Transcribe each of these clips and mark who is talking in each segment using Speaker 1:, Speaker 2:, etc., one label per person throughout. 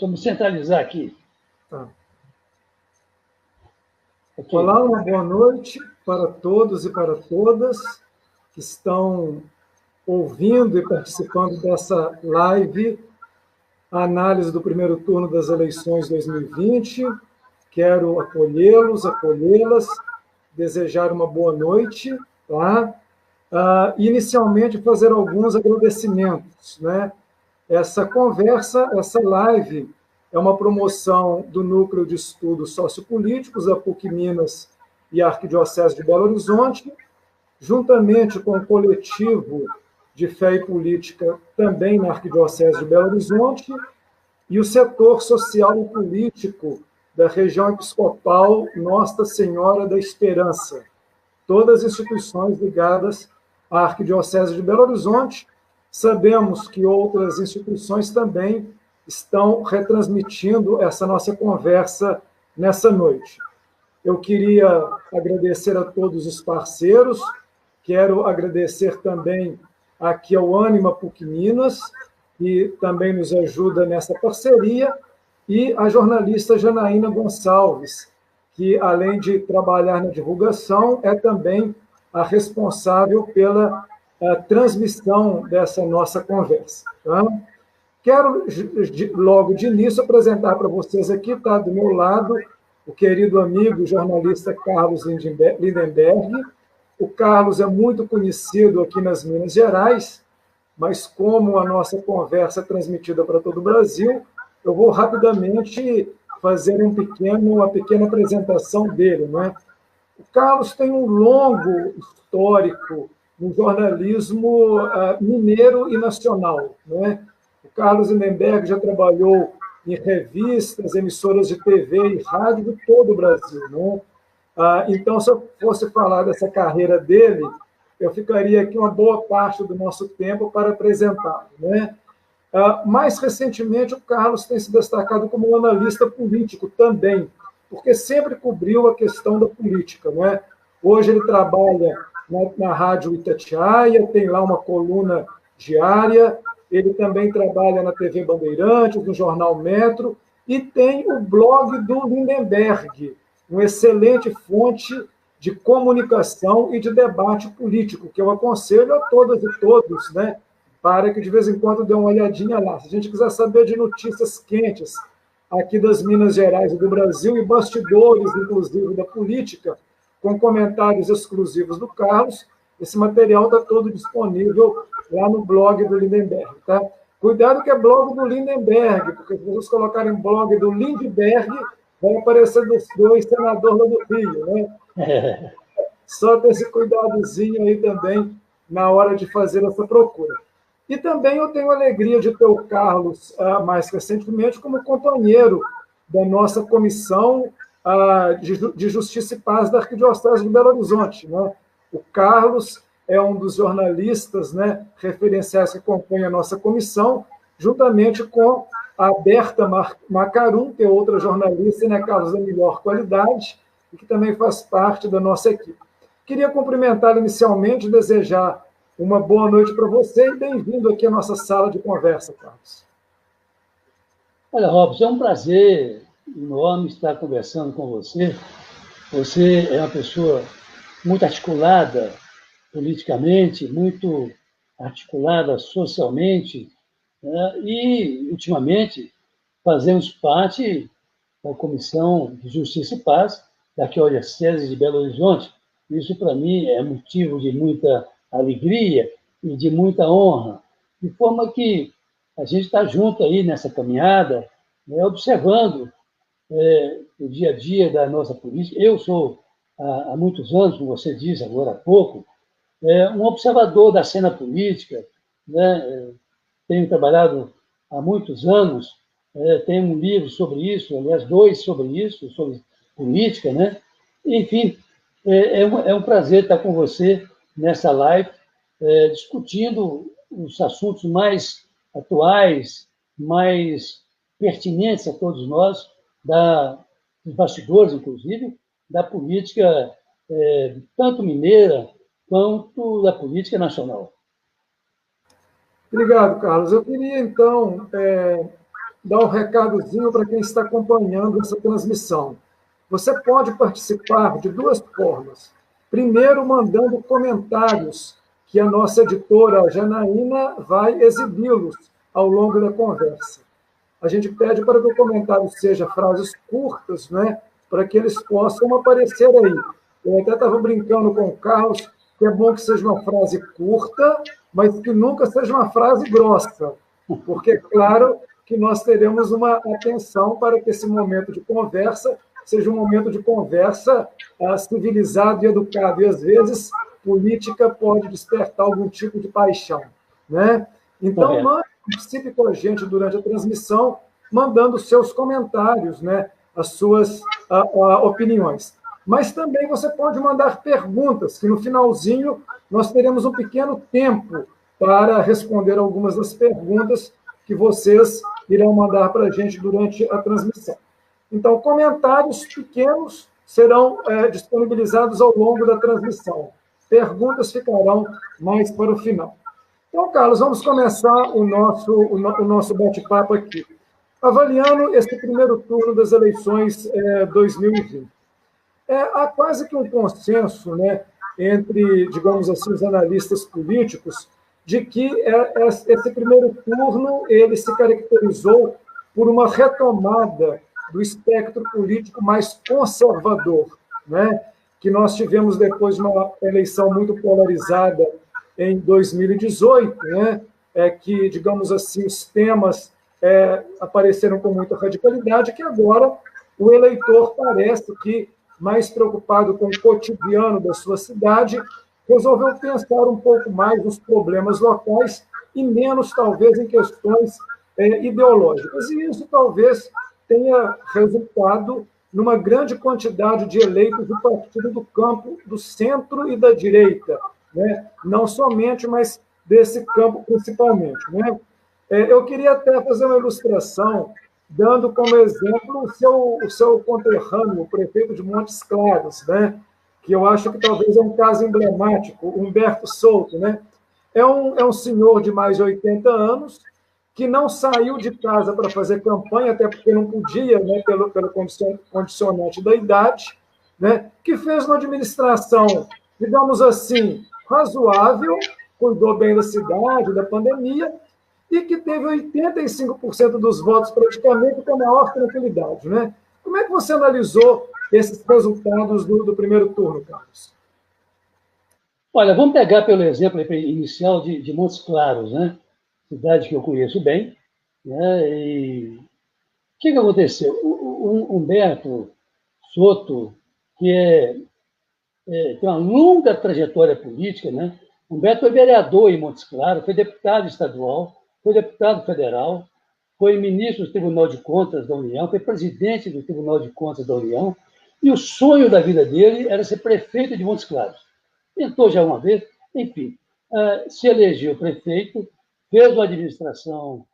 Speaker 1: Vamos centralizar aqui.
Speaker 2: Tá.
Speaker 1: Okay.
Speaker 2: Olá, uma boa noite para todos e para todas que estão ouvindo e participando dessa live, a análise do primeiro turno das eleições 2020. Quero acolhê-los, acolhê-las, desejar uma boa noite, tá? Inicialmente, fazer alguns agradecimentos, né? Essa conversa, essa live, é uma promoção do Núcleo de Estudos Sociopolíticos da PUC Minas e Arquidiocese de Belo Horizonte, juntamente com o coletivo de Fé e Política, também na Arquidiocese de Belo Horizonte, e o setor social e político da região episcopal Nossa Senhora da Esperança, todas as instituições ligadas à Arquidiocese de Belo Horizonte. Sabemos que outras instituições também estão retransmitindo essa nossa conversa nessa noite. Eu queria agradecer a todos os parceiros, quero agradecer também aqui ao Ânima PUC Minas, que também nos ajuda nessa parceria, e a jornalista Janaína Gonçalves, que, além de trabalhar na divulgação, é também a responsável pela transmissão dessa nossa conversa. Tá? Quero, logo de início, apresentar para vocês aqui, tá, do meu lado, o querido amigo jornalista Carlos Lindenberg. O Carlos é muito conhecido aqui nas Minas Gerais, mas como a nossa conversa é transmitida para todo o Brasil, eu vou rapidamente fazer uma pequena apresentação dele. Né? O Carlos tem um longo histórico no jornalismo mineiro e nacional. Né? O Carlos Lindenberg já trabalhou em revistas, emissoras de TV e rádio de todo o Brasil. Né? Então, se eu fosse falar dessa carreira dele, eu ficaria aqui uma boa parte do nosso tempo para apresentá-lo. Né? Mais recentemente, o Carlos tem se destacado como um analista político também, porque sempre cobriu a questão da política. Né? Hoje ele trabalha na Rádio Itatiaia, tem lá uma coluna diária, ele também trabalha na TV Bandeirantes, no Jornal Metro, e tem o blog do Lindenberg, uma excelente fonte de comunicação e de debate político, que eu aconselho a todas e todos, né, para que de vez em quando dê uma olhadinha lá. Se a gente quiser saber de notícias quentes aqui das Minas Gerais e do Brasil, e bastidores, inclusive, da política, com comentários exclusivos do Carlos, esse material está todo disponível lá no blog do Lindenberg. Tá? Cuidado que é blog do Lindenberg, porque se vocês colocarem blog do Lindbergh, vai aparecer dos dois senadores lá do Rio. Né? Só ter esse cuidadozinho aí também na hora de fazer essa procura. E também eu tenho a alegria de ter o Carlos, mais recentemente, como companheiro da nossa comissão de Justiça e Paz da Arquidiocese de Belo Horizonte. Né? O Carlos é um dos jornalistas, né, referenciais que acompanha a nossa comissão, juntamente com a Berta Macarum, que é outra jornalista, né, Carlos, da melhor qualidade, e que também faz parte da nossa equipe. Queria cumprimentar inicialmente, desejar uma boa noite para você e bem-vindo aqui à nossa sala de conversa, Carlos.
Speaker 1: Olha, Robson, é um prazer enorme estar conversando com você. Você é uma pessoa muito articulada politicamente, muito articulada socialmente, né? E, ultimamente, fazemos parte da Comissão de Justiça e Paz da Arquidiocese de Belo Horizonte. Isso, para mim, é motivo de muita alegria e de muita honra, de forma que a gente está junto aí nessa caminhada, né, observando o dia a dia da nossa política. Eu sou, há muitos anos, como você disse agora há pouco, um observador da cena política, né? Tenho trabalhado há muitos anos, tenho um livro sobre isso, aliás, 2 sobre isso, sobre política, né? Enfim, é um prazer estar com você nessa live, discutindo os assuntos mais atuais, mais pertinentes a todos nós, dos bastidores, inclusive, da política tanto mineira quanto da política nacional.
Speaker 2: Obrigado, Carlos. Eu queria, então, dar um recadozinho para quem está acompanhando essa transmissão. Você pode participar de duas formas. Primeiro, mandando comentários, que a nossa editora Janaína vai exibi-los ao longo da conversa. A gente pede para que o comentário seja frases curtas, né, para que eles possam aparecer aí. Eu até estava brincando com o Carlos, que é bom que seja uma frase curta, mas que nunca seja uma frase grossa, porque é claro que nós teremos uma atenção para que esse momento de conversa seja um momento de conversa civilizado e educado, e às vezes política pode despertar algum tipo de paixão, né? Então, participe com a gente durante a transmissão, mandando seus comentários, né, as suas opiniões. Mas também você pode mandar perguntas, que no finalzinho nós teremos um pequeno tempo para responder algumas das perguntas que vocês irão mandar para a gente durante a transmissão. Então, comentários pequenos serão disponibilizados ao longo da transmissão. Perguntas ficarão mais para o final. Então, Carlos, vamos começar o nosso bate-papo aqui. Avaliando esse primeiro turno das eleições 2020. Há quase que um consenso, né, entre, digamos assim, os analistas políticos, de que esse primeiro turno ele se caracterizou por uma retomada do espectro político mais conservador, né, que nós tivemos depois de uma eleição muito polarizada em 2018, né, que, digamos assim, os temas apareceram com muita radicalidade, que agora o eleitor parece que, mais preocupado com o cotidiano da sua cidade, resolveu pensar um pouco mais nos problemas locais e menos, talvez, em questões ideológicas. E isso, talvez, tenha resultado numa grande quantidade de eleitos do partido do campo do centro e da direita, né? Não somente, mas desse campo principalmente, né? Eu queria até fazer uma ilustração, dando como exemplo o seu conterrâneo, o prefeito de Montes Claros, né? Que eu acho que talvez é um caso emblemático, Humberto Souto, né? É um senhor de mais de 80 anos, que não saiu de casa para fazer campanha, até porque não podia, né, pelo condicionante da idade, né, que fez uma administração, digamos assim, razoável, cuidou bem da cidade, da pandemia, e que teve 85% dos votos praticamente com a maior tranquilidade, né? Como é que você analisou esses resultados do primeiro turno, Carlos?
Speaker 1: Olha, vamos pegar pelo exemplo inicial de Montes Claros, né? Cidade que eu conheço bem, né? E o que aconteceu? O Humberto Souto, que tem uma longa trajetória política, né? Humberto foi vereador em Montes Claros, foi deputado estadual, foi deputado federal, foi ministro do Tribunal de Contas da União, foi presidente do Tribunal de Contas da União, e o sonho da vida dele era ser prefeito de Montes Claros. Tentou já uma vez, enfim, se elegeu prefeito, fez uma administração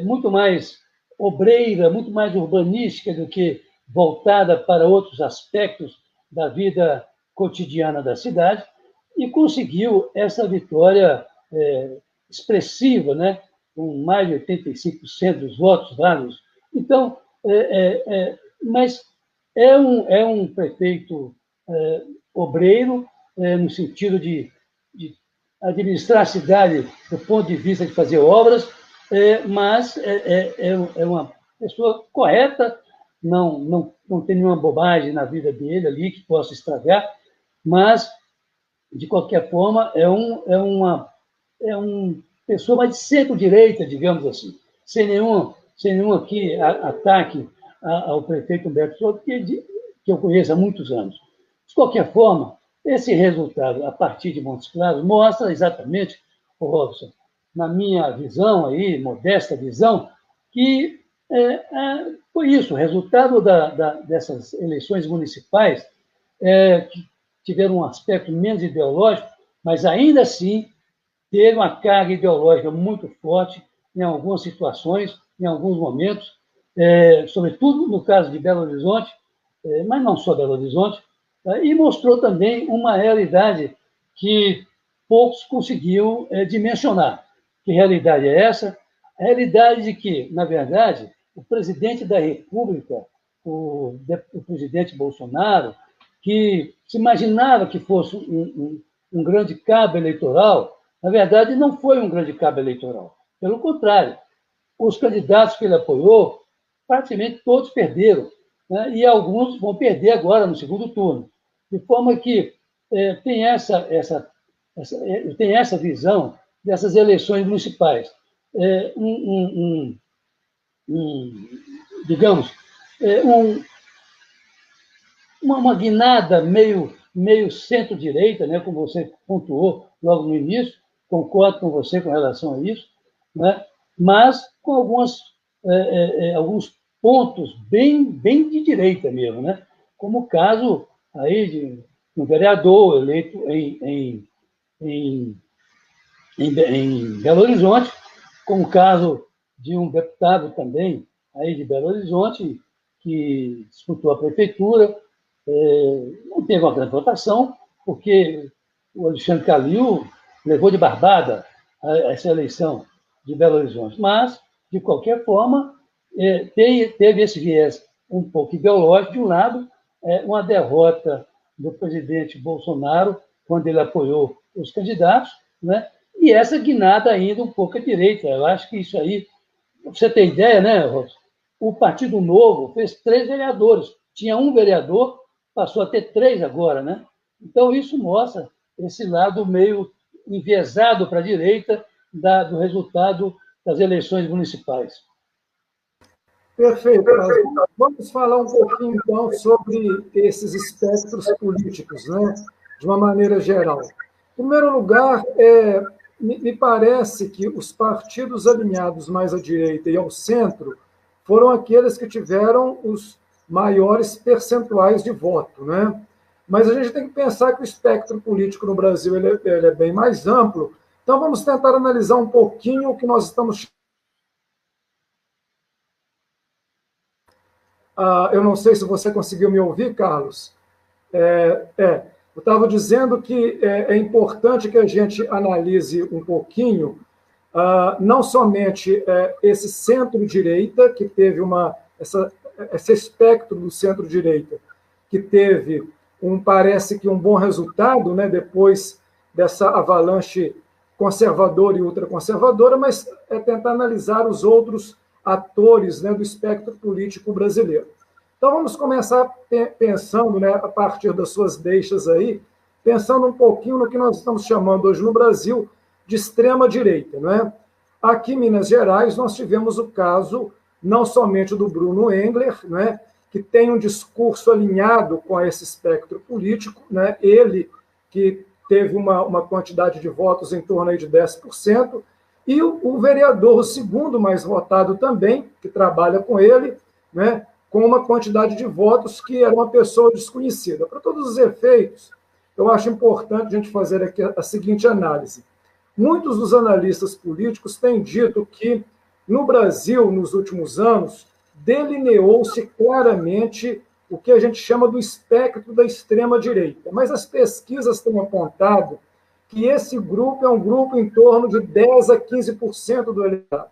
Speaker 1: muito mais obreira, muito mais urbanística do que voltada para outros aspectos da vida cotidiana da cidade, e conseguiu essa vitória expressiva, né? Com mais de 85% dos votos válidos. Então, mas é um prefeito obreiro, no sentido de administrar a cidade do ponto de vista de fazer obras, mas é uma pessoa correta, não tem nenhuma bobagem na vida dele ali que possa estragar, mas, de qualquer forma, é uma pessoa mais de centro-direita, digamos assim, sem nenhum aqui ataque ao prefeito Humberto Souto, que eu conheço há muitos anos. De qualquer forma, esse resultado, a partir de Montes Claros, mostra exatamente, Robson, na minha visão, aí, modesta visão, que foi isso, o resultado dessas eleições municipais, que tiveram um aspecto menos ideológico, mas ainda assim teve uma carga ideológica muito forte em algumas situações, em alguns momentos, sobretudo no caso de Belo Horizonte, mas não só Belo Horizonte, e mostrou também uma realidade que poucos conseguiam dimensionar. Que realidade é essa? A realidade de que, na verdade, o presidente da República, o presidente Bolsonaro, que se imaginava que fosse um grande cabo eleitoral, na verdade, não foi um grande cabo eleitoral. Pelo contrário, os candidatos que ele apoiou, praticamente todos perderam, né? E alguns vão perder agora no segundo turno. De forma que tem essa visão dessas eleições municipais. Digamos, uma guinada meio centro-direita, né, como você pontuou logo no início, concordo com você com relação a isso, né, mas com alguns pontos bem de direita mesmo, né, como o caso aí de um vereador eleito em Belo Horizonte, como o caso de um deputado também aí de Belo Horizonte, que disputou a prefeitura, não teve uma grande votação, porque o Alexandre Calil levou de barbada essa eleição de Belo Horizonte. Mas, de qualquer forma, teve esse viés um pouco ideológico. De um lado, uma derrota do presidente Bolsonaro, quando ele apoiou os candidatos, né? E essa guinada ainda um pouco à direita. Eu acho que isso aí, pra você ter ideia, né, Robson? O Partido Novo fez 3 vereadores. Tinha um vereador, passou a ter 3 agora, né? Então, isso mostra esse lado meio enviesado para a direita do resultado das eleições municipais.
Speaker 2: Perfeito, Carlos. Vamos falar um pouquinho, então, sobre esses espectros políticos, né? De uma maneira geral. Em primeiro lugar, me parece que os partidos alinhados mais à direita e ao centro foram aqueles que tiveram os maiores percentuais de voto, né? Mas a gente tem que pensar que o espectro político no Brasil ele é bem mais amplo. Então, vamos tentar analisar um pouquinho o que nós estamos... eu não sei se você conseguiu me ouvir, Carlos. Eu estava dizendo que é importante que a gente analise um pouquinho, não somente esse centro-direita, que teve esse espectro do centro-direita, que teve parece que um bom resultado, né, depois dessa avalanche conservadora e ultraconservadora, mas tentar analisar os outros atores, né, do espectro político brasileiro. Então, vamos começar pensando, né, a partir das suas deixas aí, pensando um pouquinho no que nós estamos chamando hoje no Brasil de extrema-direita, né? Aqui em Minas Gerais, nós tivemos o caso não somente do Bruno Engler, né, que tem um discurso alinhado com esse espectro político, né, ele que teve uma quantidade de votos em torno aí de 10%, e o vereador, o segundo mais votado também, que trabalha com ele, né, com uma quantidade de votos que era uma pessoa desconhecida. Para todos os efeitos, eu acho importante a gente fazer aqui a seguinte análise. Muitos dos analistas políticos têm dito que, no Brasil, nos últimos anos, delineou-se claramente o que a gente chama do espectro da extrema-direita. Mas as pesquisas têm apontado que esse grupo é um grupo em torno de 10% a 15% do eleitorado,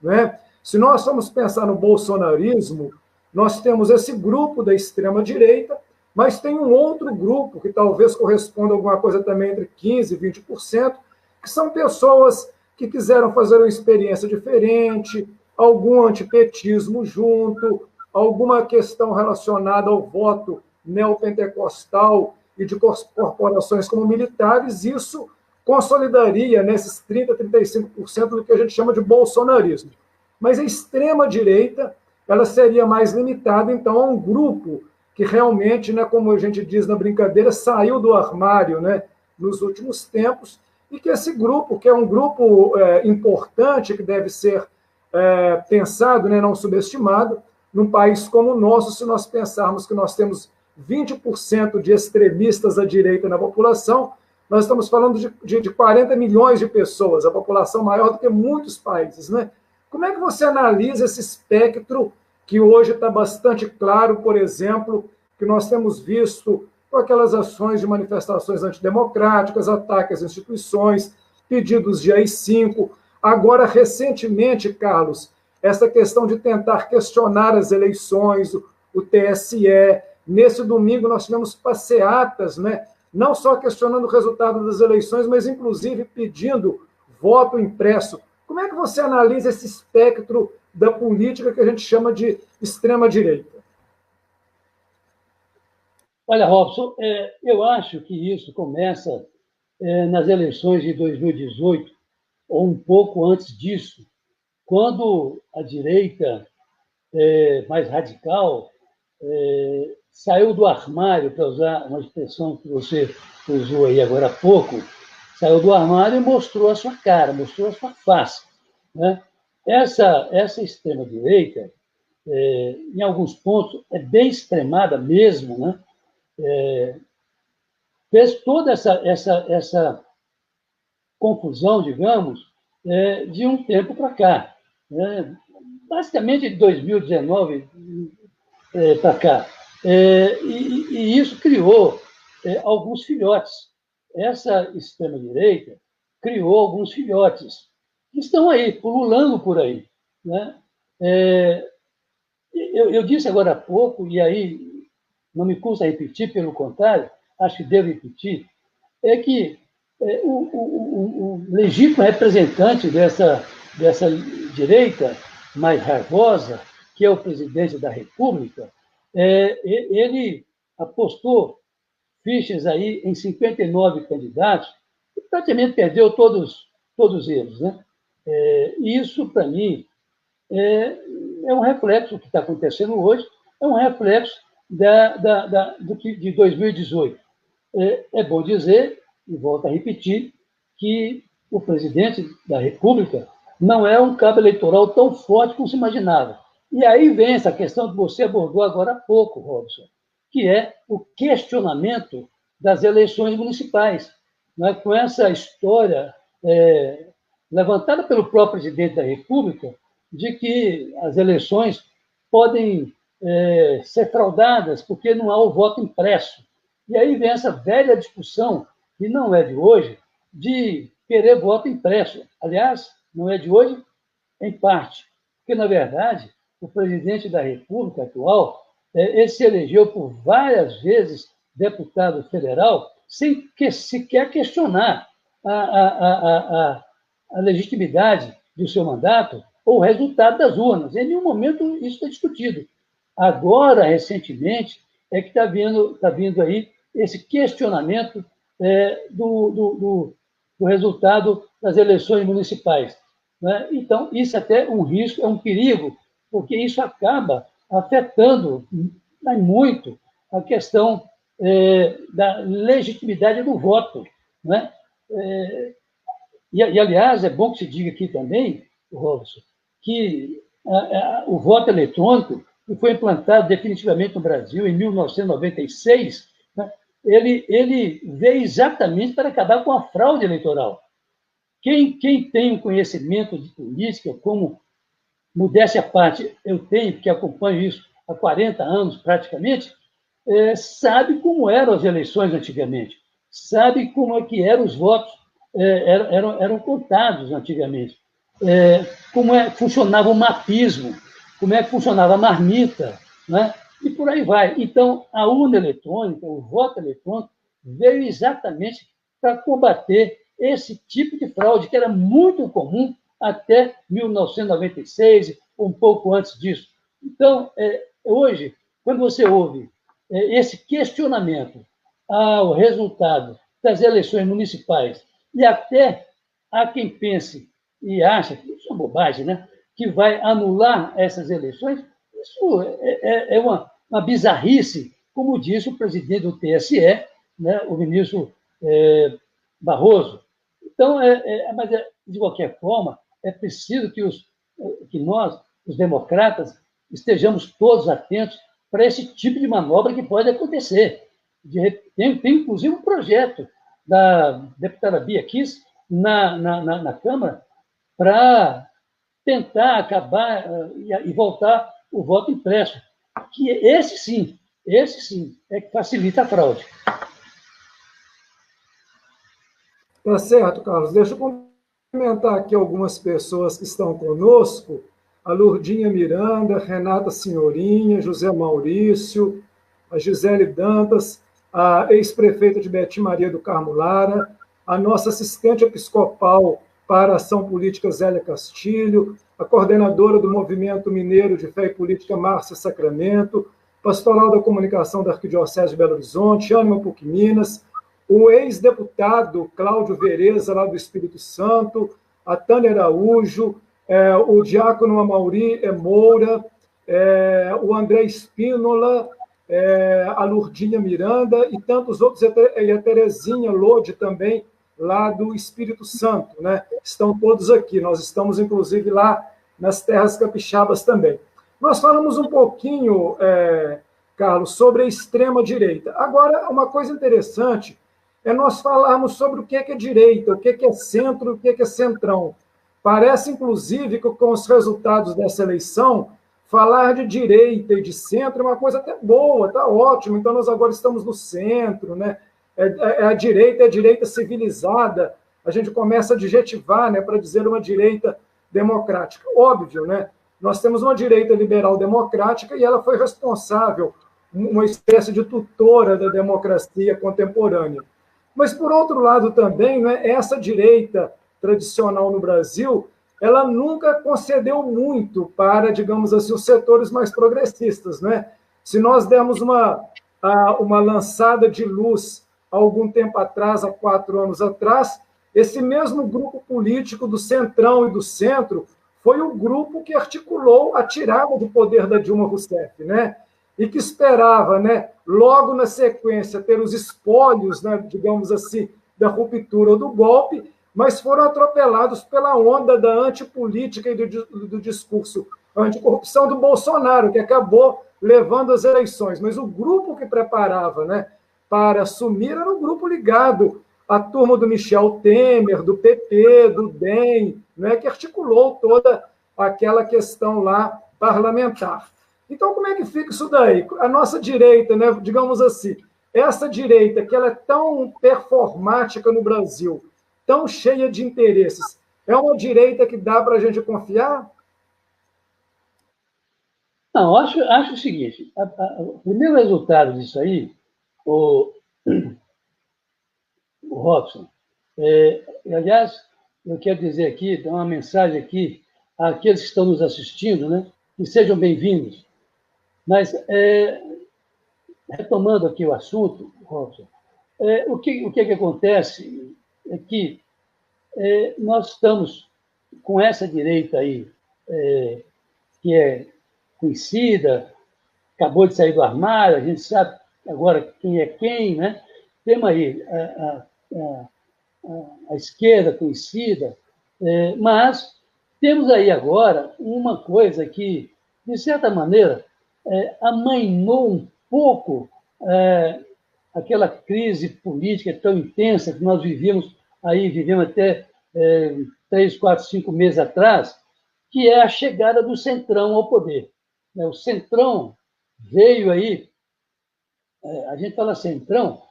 Speaker 2: né? Se nós formos pensar no bolsonarismo, nós temos esse grupo da extrema-direita, mas tem um outro grupo, que talvez corresponda a alguma coisa também entre 15% e 20%, que são pessoas que quiseram fazer uma experiência diferente, algum antipetismo junto, alguma questão relacionada ao voto neopentecostal e de corporações como militares, isso consolidaria nesses 30%, 35% do que a gente chama de bolsonarismo. Mas a extrema-direita, ela seria mais limitada, então, a um grupo que realmente, né, como a gente diz na brincadeira, saiu do armário, né, nos últimos tempos, e que esse grupo, que é um grupo importante, que deve ser pensado, né, não subestimado, num país como o nosso, se nós pensarmos que nós temos 20% de extremistas à direita na população, nós estamos falando de 40 milhões de pessoas, a população maior do que muitos países, né? Como é que você analisa esse espectro que hoje está bastante claro, por exemplo, que nós temos visto com aquelas ações de manifestações antidemocráticas, ataques às instituições, pedidos de AI-5. Agora, recentemente, Carlos, essa questão de tentar questionar as eleições, o TSE. Nesse domingo nós tivemos passeatas, né? Não só questionando o resultado das eleições, mas inclusive pedindo voto impresso. Como é que você analisa esse espectro da política que a gente chama de extrema-direita?
Speaker 1: Olha, Robson, eu acho que isso começa nas eleições de 2018, ou um pouco antes disso, quando a direita mais radical saiu do armário, para usar uma expressão que você usou aí agora há pouco, saiu do armário e mostrou a sua cara, mostrou a sua face. Né? Essa extrema-direita, em alguns pontos, é bem extremada mesmo, né? Fez toda essa confusão, digamos, de um tempo para cá. Né? Basicamente de 2019 para cá. E isso criou alguns filhotes. Essa extrema-direita criou alguns filhotes que estão aí, pululando por aí. Né? Eu disse agora há pouco, e aí não me custa repetir, pelo contrário, acho que devo repetir, é que o legítimo representante dessa direita mais raivosa, que é o presidente da República, ele apostou fichas aí em 59 candidatos e praticamente perdeu todos eles. Né? Isso, para mim, é um reflexo do que está acontecendo hoje, é um reflexo de 2018. É bom dizer, e volto a repetir, que o presidente da República não é um cabo eleitoral tão forte como se imaginava. E aí vem essa questão que você abordou agora há pouco, Robson, que é o questionamento das eleições municipais. Né? Com essa história levantada pelo próprio presidente da República de que as eleições podem ser fraudadas porque não há o voto impresso. E aí vem essa velha discussão, que não é de hoje, de querer voto impresso. Aliás, não é de hoje, em parte, porque, na verdade, o presidente da República atual ele se elegeu por várias vezes deputado federal sem sequer questionar a legitimidade do seu mandato ou o resultado das urnas. Em nenhum momento isso foi discutido. Agora, recentemente, é que está vindo aí esse questionamento do resultado das eleições municipais. Né? Então, isso é até um risco, é um perigo, porque isso acaba afetando muito a questão da legitimidade do voto. Né? Aliás, é bom que se diga aqui também, Robson, que o voto eletrônico, que foi implantado definitivamente no Brasil em 1996, né, ele veio exatamente para acabar com a fraude eleitoral. Quem tem um conhecimento de política, como modéstia à parte eu tenho, porque acompanho isso há 40 anos praticamente, sabe como eram as eleições antigamente, sabe como é que eram os votos, eram contados antigamente, como funcionava o mapismo, como é que funcionava a marmita, né? E por aí vai. Então, a urna eletrônica, o voto eletrônico, veio exatamente para combater esse tipo de fraude, que era muito comum até 1996, um pouco antes disso. Então, hoje, quando você ouve esse questionamento ao resultado das eleições municipais, e até há quem pense e acha que isso é bobagem, né? Que vai anular essas eleições, isso é uma bizarrice, como disse o presidente do TSE, né, o ministro Barroso. Então, mas de qualquer forma, é preciso que nós, os democratas, estejamos todos atentos para esse tipo de manobra que pode acontecer. Tem inclusive um projeto da deputada Bia Kiss na Câmara para tentar acabar e voltar o voto impresso, que esse sim, é que facilita a fraude.
Speaker 2: Tá certo, Carlos. Deixa eu cumprimentar aqui algumas pessoas que estão conosco. a Lourdinha Miranda, Renata Senhorinha, José Maurício, a Gisele Dantas, a ex-prefeita de Betim Maria do Carmo Lara, a nossa assistente episcopal para a Ação Política, Zélia Castilho, a coordenadora do Movimento Mineiro de Fé e Política, Márcia Sacramento, pastoral da comunicação da Arquidiocese de Belo Horizonte, Ânima PUC Minas, o ex-deputado Cláudio Vereza, lá do Espírito Santo, a Tânia Araújo, o diácono Amauri Moura, o André Espínola, a Lourdinha Miranda e tantos outros, e a Terezinha Lode também, lá do Espírito Santo, né? Estão todos aqui. Nós estamos, inclusive, lá nas terras capixabas também. Nós falamos um pouquinho, Carlos, sobre a extrema-direita. Agora, uma coisa interessante é nós falarmos sobre o que é direita, o que é centro, o que é centrão. Parece, inclusive, que com os resultados dessa eleição, falar de direita e de centro é uma coisa até boa, está ótimo. Então, nós agora estamos no centro, né? É a direita civilizada. A gente começa a adjetivar, né, para dizer uma direita democrática. Óbvio, né? Nós temos uma direita liberal democrática e ela foi responsável, uma espécie de tutora da democracia contemporânea. Mas, por outro lado, também, né, essa direita tradicional no Brasil, ela nunca concedeu muito para, digamos assim, os setores mais progressistas, né? Se nós dermos uma lançada de luz há algum tempo atrás, há 4 anos atrás, esse mesmo grupo político do Centrão e do Centro foi o grupo que articulou a tirada do poder da Dilma Rousseff, né? E que esperava, né, logo na sequência, ter os espólios, né, digamos assim, da ruptura ou do golpe, mas foram atropelados pela onda da antipolítica e do discurso anticorrupção do Bolsonaro, que acabou levando as eleições. Mas o grupo que preparava, né, para assumir era um grupo ligado à turma do Michel Temer, do PP, do DEM, né, que articulou toda aquela questão lá parlamentar. Então, como é que fica isso daí? A nossa direita, né, digamos assim, essa direita que ela é tão performática no Brasil, tão cheia de interesses, é uma direita que dá para a gente confiar?
Speaker 1: Não, acho o seguinte, o primeiro resultado disso aí, o Robson, aliás, eu quero dizer aqui, dar uma mensagem aqui àqueles que estão nos assistindo, né, que sejam bem-vindos. Mas, retomando aqui o assunto, Robson, o que acontece é que nós estamos com essa direita aí, que é conhecida, acabou de sair do armário, a gente sabe agora quem é quem, né? Temos aí a esquerda conhecida, mas temos aí agora uma coisa que, de certa maneira, amainou um pouco aquela crise política tão intensa que nós vivemos até 3, 4, 5 meses atrás, que é a chegada do Centrão ao poder. O Centrão veio aí, a gente fala Centrão,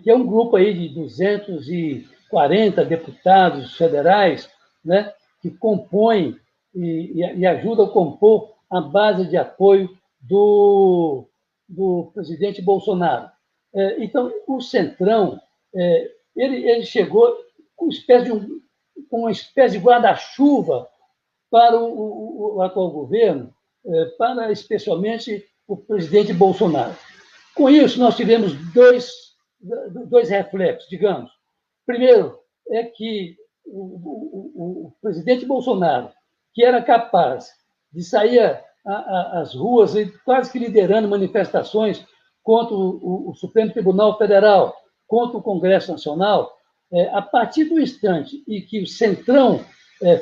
Speaker 1: que é um grupo aí de 240 deputados federais, né, que compõem e ajudam a compor a base de apoio do presidente Bolsonaro. Então, o Centrão, ele chegou com uma espécie de guarda-chuva para o atual governo, para especialmente o presidente Bolsonaro. Com isso, nós tivemos dois reflexos, digamos. Primeiro, é que o presidente Bolsonaro, que era capaz de sair às ruas, quase que liderando manifestações contra o Supremo Tribunal Federal, contra o Congresso Nacional, a partir do instante em que o Centrão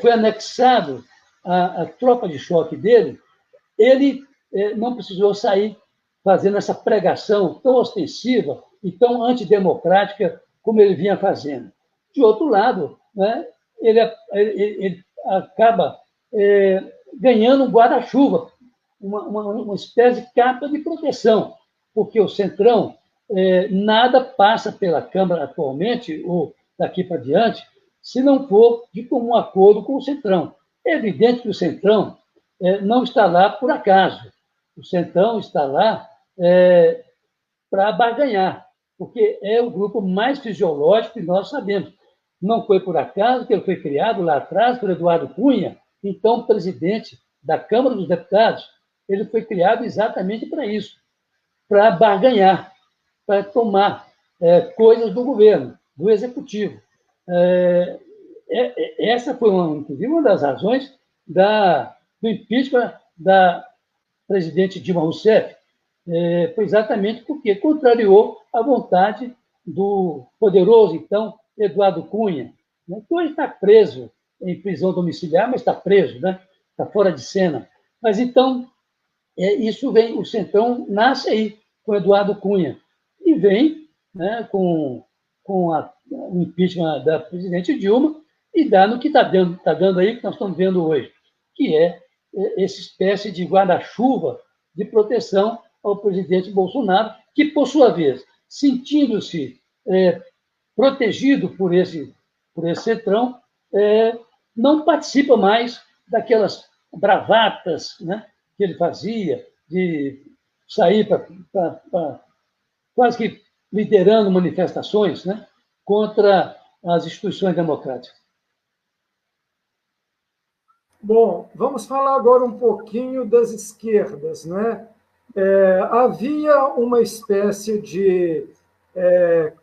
Speaker 1: foi anexado à tropa de choque dele, ele não precisou sair fazendo essa pregação tão ostensiva e tão antidemocrática como ele vinha fazendo. De outro lado, né, ele acaba ganhando um guarda-chuva, uma espécie de capa de proteção, porque o Centrão nada passa pela Câmara atualmente, ou daqui para diante, se não for de comum acordo com o Centrão. É evidente que o Centrão não está lá por acaso. O Centrão está lá para barganhar, porque é o grupo mais fisiológico que nós sabemos. Não foi por acaso que ele foi criado lá atrás por Eduardo Cunha, então presidente da Câmara dos Deputados. Ele foi criado exatamente para isso, para barganhar, para tomar coisas do governo, do executivo. Essa foi, inclusive, uma das razões do impeachment da presidente Dilma Rousseff, foi exatamente porque contrariou a vontade do poderoso, então, Eduardo Cunha. Então, ele está preso em prisão domiciliar, mas está preso, né? Está fora de cena. Mas, então, isso vem, o Centrão nasce aí, com Eduardo Cunha, e vem, né, com o impeachment da presidente Dilma, e dá no que está dando aí, que nós estamos vendo hoje, que é essa espécie de guarda-chuva de proteção ao presidente Bolsonaro, que, por sua vez, sentindo-se protegido por esse Centrão, não participa mais daquelas bravatas, né, que ele fazia, de sair quase que liderando manifestações, né, contra as instituições democráticas.
Speaker 2: Bom, vamos falar agora um pouquinho das esquerdas, né? Havia uma espécie de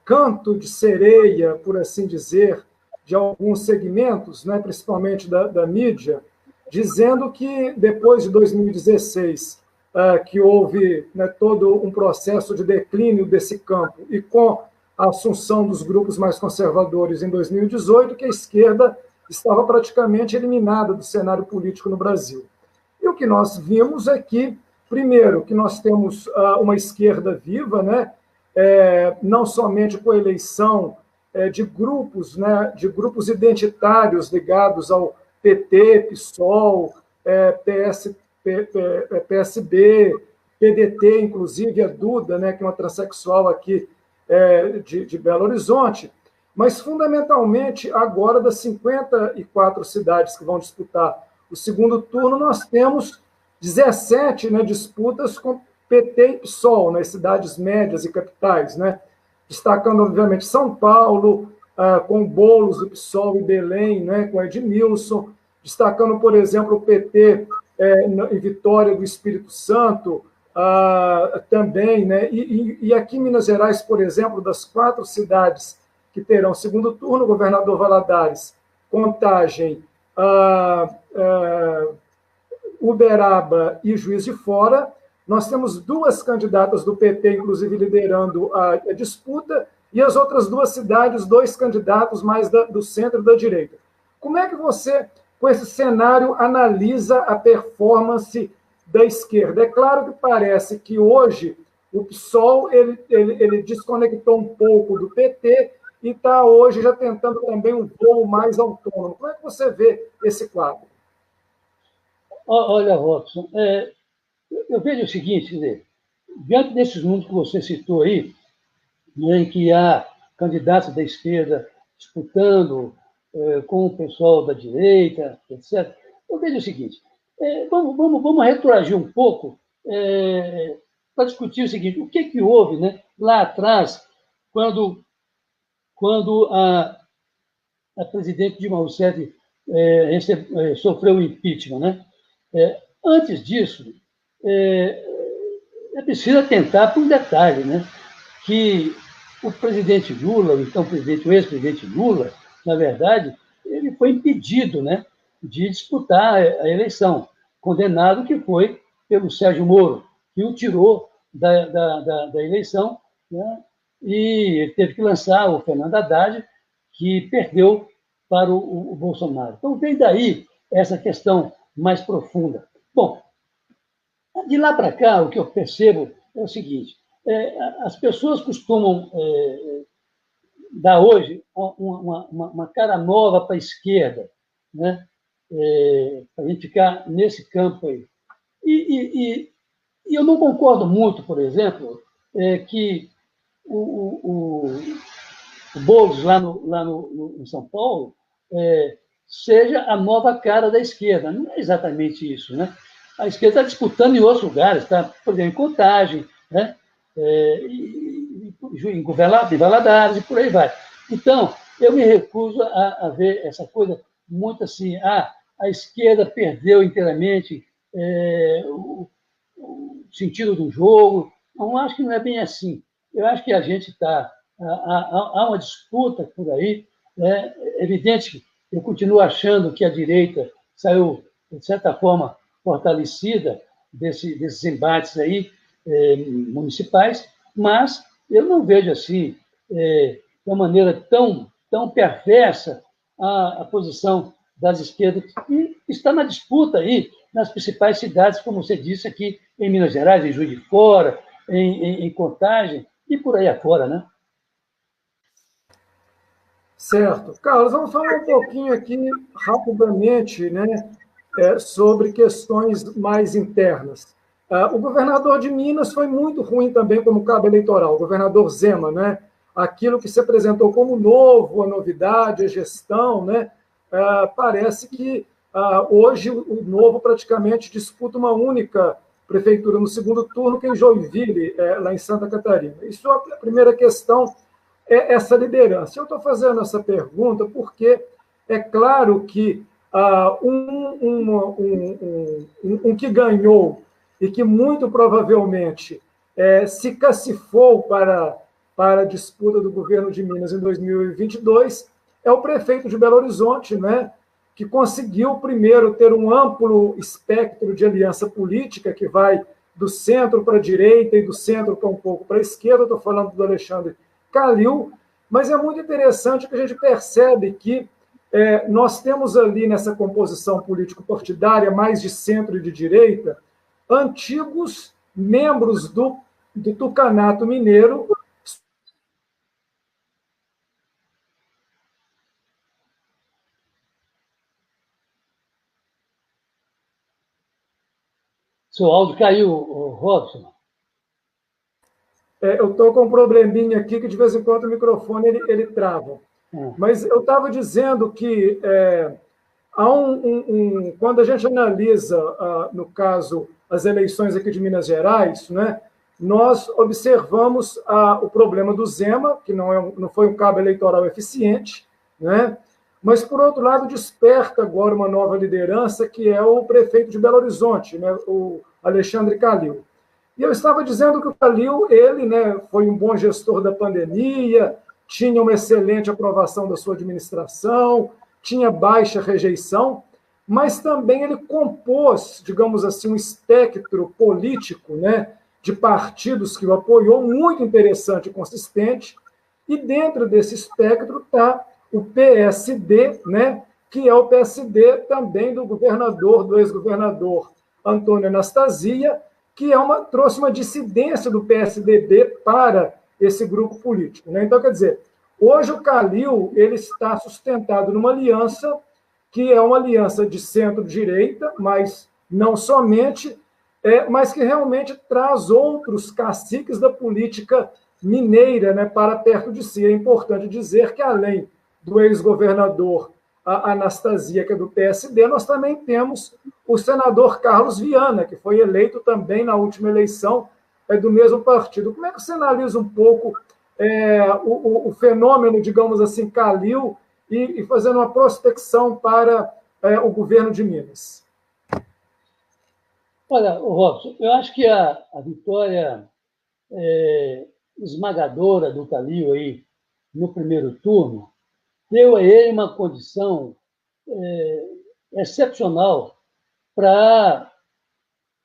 Speaker 2: canto de sereia, por assim dizer, de alguns segmentos, né, principalmente da mídia, dizendo que depois de 2016, que houve, né, todo um processo de declínio desse campo, e com a assunção dos grupos mais conservadores em 2018, que a esquerda estava praticamente eliminada do cenário político no Brasil. E o que nós vimos é que, primeiro, que nós temos uma esquerda viva, né, não somente com a eleição de grupos, né, de grupos identitários ligados ao PT, PSOL, PSB, PDT, inclusive a Duda, né, que é uma transexual aqui de Belo Horizonte, mas, fundamentalmente, agora, das 54 cidades que vão disputar o segundo turno, nós temos 17, né, disputas com PT e PSOL, nas cidades médias e capitais, né? Destacando, obviamente, São Paulo, com Boulos do PSOL, e Belém, né, com Edmilson, destacando, por exemplo, o PT em Vitória do Espírito Santo, também, né? E aqui em Minas Gerais, por exemplo, das 4 cidades que terão segundo turno, Governador Valadares, Contagem, Uberaba e Juiz de Fora. Nós temos 2 candidatas do PT, inclusive, liderando a disputa, e as outras 2 cidades, 2 candidatos mais do centro e da direita. Como é que você, com esse cenário, analisa a performance da esquerda? É claro que parece que hoje o PSOL ele desconectou um pouco do PT, e está hoje já tentando também um voo mais autônomo. Como é que você vê esse quadro?
Speaker 1: Olha, Robson, eu vejo o seguinte, quer dizer, diante desses números que você citou aí, né, em que há candidatos da esquerda disputando com o pessoal da direita, etc., eu vejo o seguinte, vamos retroagir um pouco para discutir o seguinte, o que houve, né, lá atrás, quando a presidente Dilma Rousseff sofreu o impeachment, né? Antes disso, é preciso atentar para um detalhe, né? Que o presidente Lula, então o ex-presidente Lula, na verdade, ele foi impedido, né, de disputar a eleição, condenado que foi pelo Sérgio Moro, que o tirou da eleição, né, e ele teve que lançar o Fernando Haddad, que perdeu para o Bolsonaro. Então, vem daí essa questão mais profunda. Bom, de lá para cá, o que eu percebo é o seguinte, as pessoas costumam dar hoje uma cara nova para a esquerda, né? Para a gente ficar nesse campo aí. E eu não concordo muito, por exemplo, que o Boulos, lá em São Paulo, seja a nova cara da esquerda. Não é exatamente isso, né? A esquerda está disputando em outros lugares, está, por exemplo, em Contagem, né? Em Valadares, e por aí vai. Então, eu me recuso a ver essa coisa muito assim, a esquerda perdeu inteiramente o sentido do jogo. Não acho que não é bem assim. Eu acho que a gente está... Há uma disputa por aí. É evidente que eu continuo achando que a direita saiu, de certa forma, fortalecida desses embates aí, municipais, mas eu não vejo assim, de uma maneira tão perversa, a posição das esquerdas, que está na disputa aí nas principais cidades, como você disse aqui, em Minas Gerais, em Juiz de Fora, em Contagem, e por aí afora, né?
Speaker 2: Certo. Carlos, vamos falar um pouquinho aqui, rapidamente, né, sobre questões mais internas. O governador de Minas foi muito ruim também como cabo eleitoral, o governador Zema, né? Aquilo que se apresentou como novo, a novidade, a gestão, né? Parece que hoje o Novo praticamente disputa uma única prefeitura no segundo turno, que é em Joinville, lá em Santa Catarina. Isso é a primeira questão, é essa liderança. Eu estou fazendo essa pergunta porque é claro que um que ganhou e que muito provavelmente se cacifou para a disputa do governo de Minas em 2022 é o prefeito de Belo Horizonte, né, que conseguiu, primeiro, ter um amplo espectro de aliança política, que vai do centro para a direita e do centro para um pouco para a esquerda. Estou falando do Alexandre Calil, mas é muito interessante que a gente percebe que nós temos ali nessa composição político-partidária, mais de centro e de direita, antigos membros do Tucanato Mineiro.
Speaker 1: Seu áudio caiu, Robson.
Speaker 2: Eu estou com um probleminha aqui que de vez em quando o microfone ele trava. Mas eu estava dizendo que há quando a gente analisa, no caso, as eleições aqui de Minas Gerais, né, nós observamos o problema do Zema, que não foi um cabo eleitoral eficiente, né, mas, por outro lado, desperta agora uma nova liderança, que é o prefeito de Belo Horizonte, né, o Alexandre Calil. E eu estava dizendo que o Calil, ele, né, foi um bom gestor da pandemia, tinha uma excelente aprovação da sua administração, tinha baixa rejeição, mas também ele compôs, digamos assim, um espectro político, né, de partidos que o apoiou, muito interessante e consistente, e dentro desse espectro está o PSD, né, que é o PSD também do ex-governador Antônio Anastasia, que trouxe uma dissidência do PSDB para esse grupo político, né? Então, quer dizer, hoje o Calil ele está sustentado numa aliança que é uma aliança de centro-direita, mas não somente, mas que realmente traz outros caciques da política mineira, né, para perto de si. É importante dizer que, além do ex-governador Anastasia, que é do PSD, nós também temos o senador Carlos Viana, que foi eleito também na última eleição do mesmo partido. Como é que você analisa um pouco o fenômeno, digamos assim, Calil, e fazendo uma prospecção para o governo de Minas?
Speaker 1: Olha, Robson, eu acho que a vitória esmagadora do Calil aí no primeiro turno deu a ele uma condição excepcional para,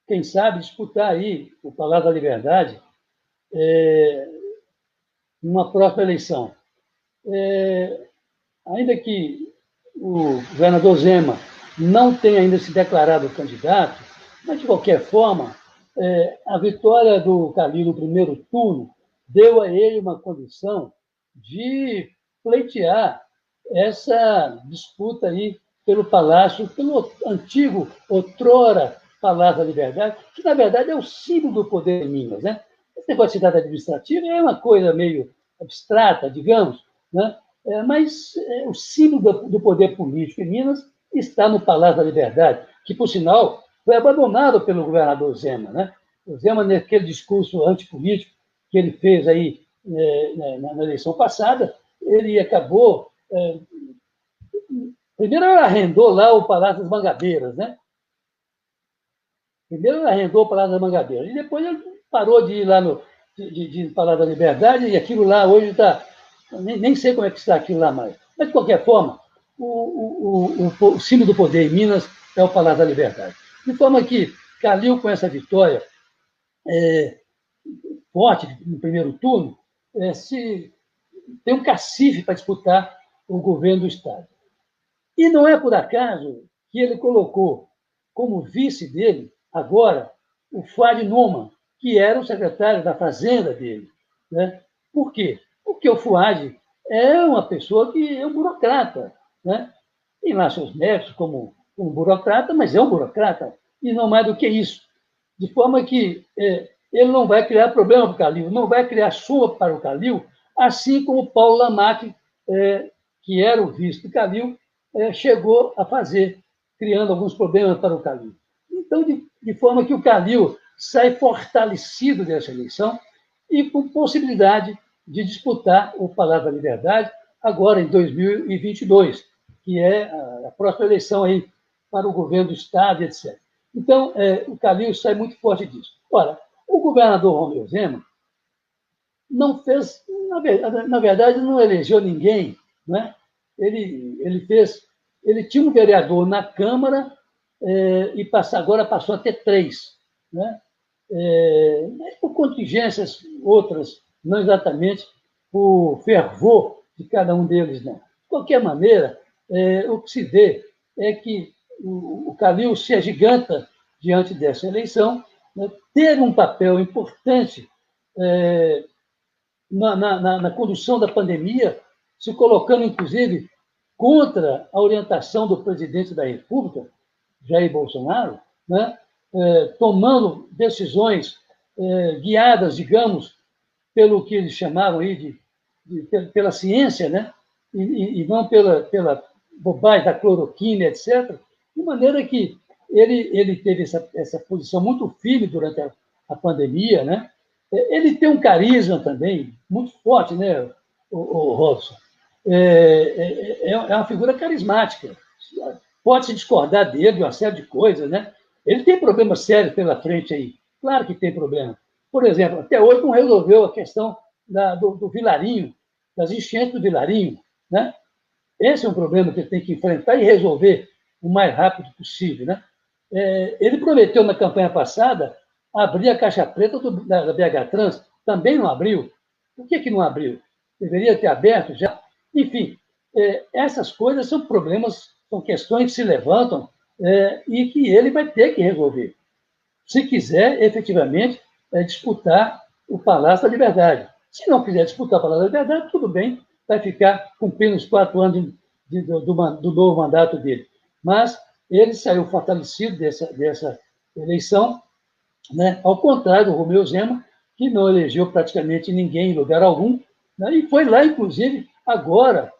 Speaker 1: quem sabe, disputar aí o Palácio da Liberdade numa próxima eleição. Ainda que o governador Zema não tenha ainda se declarado candidato, mas, de qualquer forma, a vitória do Calil no primeiro turno deu a ele uma condição de pleitear essa disputa aí pelo Palácio, pelo antigo, outrora, Palácio da Liberdade, que, na verdade, é o símbolo do poder em Minas, né? Esse negócio de cidade administrativa é uma coisa meio abstrata, digamos, né? Mas o símbolo do poder político em Minas está no Palácio da Liberdade, que, por sinal, foi abandonado pelo governador Zema, né? O Zema, naquele discurso antipolítico que ele fez aí na eleição passada, ele acabou... Primeiro, ele arrendou lá o Palácio das Mangabeiras, né? Primeiro, ele arrendou o Palácio das Mangabeiras, e depois ele parou de ir lá de Palácio da Liberdade, e aquilo lá hoje está... Nem sei como é que está aquilo lá mais. Mas, de qualquer forma, o símbolo do poder em Minas é o Palácio da Liberdade. De forma que Calil, com essa vitória forte no primeiro turno, tem um cacife para disputar o governo do Estado. E não é por acaso que ele colocou como vice dele, agora, o Fuad Numan, que era o secretário da Fazenda dele. Né? Por quê? Porque o Fuad é uma pessoa que é um burocrata. Né? Tem lá seus méritos como um burocrata, mas é um burocrata, e não mais do que isso. De forma que ele não vai criar problema para o Calil, não vai criar suma para o Calil, assim como o Paulo Lamaque, que era o vice do Calil, chegou a fazer, criando alguns problemas para o Calil. Então, de forma que o Calil sai fortalecido dessa eleição e com possibilidade de disputar o Palácio da Liberdade agora em 2022, que é a próxima eleição aí para o governo do Estado, etc. Então, o Calil sai muito forte disso. Ora, o governador Romeu Zema não fez, na verdade, não elegeu ninguém, né? Ele tinha um vereador na Câmara e agora passou a ter 3, né? Mas por contingências outras, não exatamente por fervor de cada um deles, não. De qualquer maneira, o que se vê é que o Calil se agiganta diante dessa eleição, né, ter um papel importante na condução da pandemia, se colocando, inclusive, contra a orientação do presidente da República, Jair Bolsonaro, né, tomando decisões guiadas, digamos, pelo que eles chamavam aí pela ciência, né, e não pela bobagem da cloroquina, etc., de maneira que ele teve essa posição muito firme durante a pandemia, né? Ele tem um carisma também muito forte, né, o Robson? É uma figura carismática. Pode-se discordar dele de uma série de coisas, né? Ele tem problemas sérios pela frente aí. Claro que tem problema. Por exemplo, até hoje não resolveu a questão do Vilarinho, das enchentes do Vilarinho, né? Esse é um problema que ele tem que enfrentar e resolver o mais rápido possível, né? Ele prometeu na campanha passada abrir a caixa preta da BH Trans, também não abriu. Por que não abriu? Deveria ter aberto já. Enfim, essas coisas são problemas, são questões que se levantam e que ele vai ter que resolver, se quiser, efetivamente, disputar o Palácio da Liberdade. Se não quiser disputar o Palácio da Liberdade, tudo bem, vai ficar cumprindo os 4 anos do novo mandato dele. Mas ele saiu fortalecido dessa eleição, né? Ao contrário do Romeu Zema, que não elegeu praticamente ninguém em lugar algum, né? E foi lá, inclusive, agora,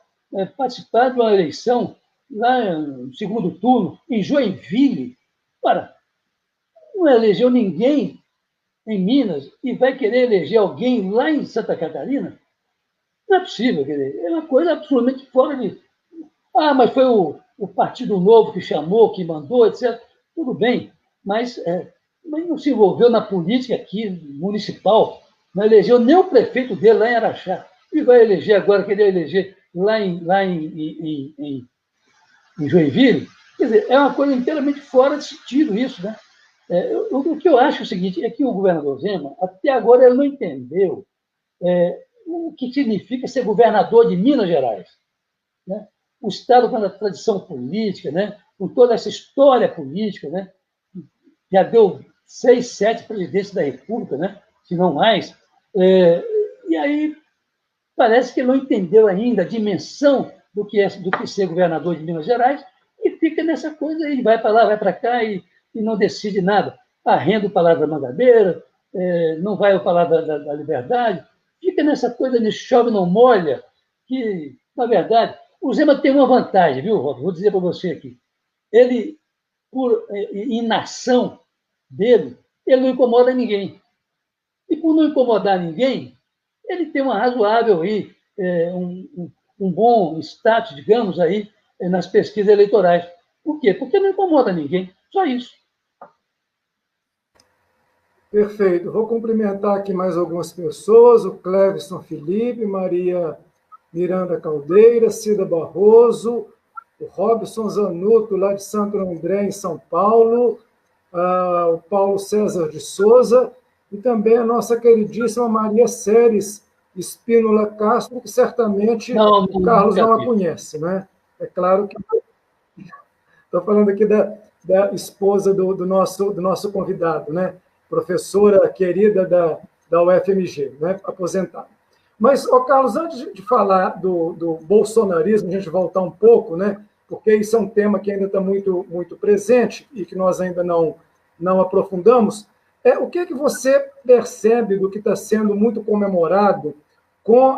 Speaker 1: participar de uma eleição, lá no segundo turno, em Joinville. Ora, não elegeu ninguém em Minas e vai querer eleger alguém lá em Santa Catarina? Não é possível, quer dizer, é uma coisa absolutamente fora de... mas foi o Partido Novo que chamou, que mandou, etc. Tudo bem, mas não se envolveu na política aqui municipal, não elegeu nem o prefeito dele lá em Araxá. E vai eleger agora, querer eleger lá em Joinville. Quer dizer, é uma coisa inteiramente fora de sentido isso, né? O que eu acho é o seguinte, é que o governador Zema, até agora, ele não entendeu o que significa ser governador de Minas Gerais. Né? O Estado com a tradição política, né? Com toda essa história política, né? Já deu 6, 7 presidentes da República, né? Se não mais. E aí parece que ele não entendeu ainda a dimensão do que ser governador de Minas Gerais e fica nessa coisa aí, vai para lá, vai para cá e não decide nada. Arrenda o Palácio da Mangabeira, não vai ao Palácio da Liberdade, fica nessa coisa de chove não molha, que Na verdade, o Zema tem uma vantagem, viu, Rob? Vou dizer para você aqui. Ele, por inação dele, ele não incomoda ninguém. E por não incomodar ninguém, ele tem uma razoável aí, um bom status, digamos, aí, nas pesquisas eleitorais. Por quê? Porque não incomoda ninguém. Só isso.
Speaker 2: Perfeito. Vou cumprimentar aqui mais algumas pessoas: o Cleverson Felipe, Maria Miranda Caldeira, Cida Barroso, o Robson Zanuto, lá de Santo André, em São Paulo, o Paulo César de Souza, e também a nossa queridíssima Maria Séries Espínola Castro, que certamente o Carlos não a conhece, né? É claro que estou falando aqui da esposa do nosso convidado, né? Professora querida da UFMG, né? Aposentada. Mas, Carlos, antes de falar do bolsonarismo, a gente voltar um pouco, né? Porque isso é um tema que ainda está muito, muito presente e que nós ainda não aprofundamos. O que você percebe do que está sendo muito comemorado com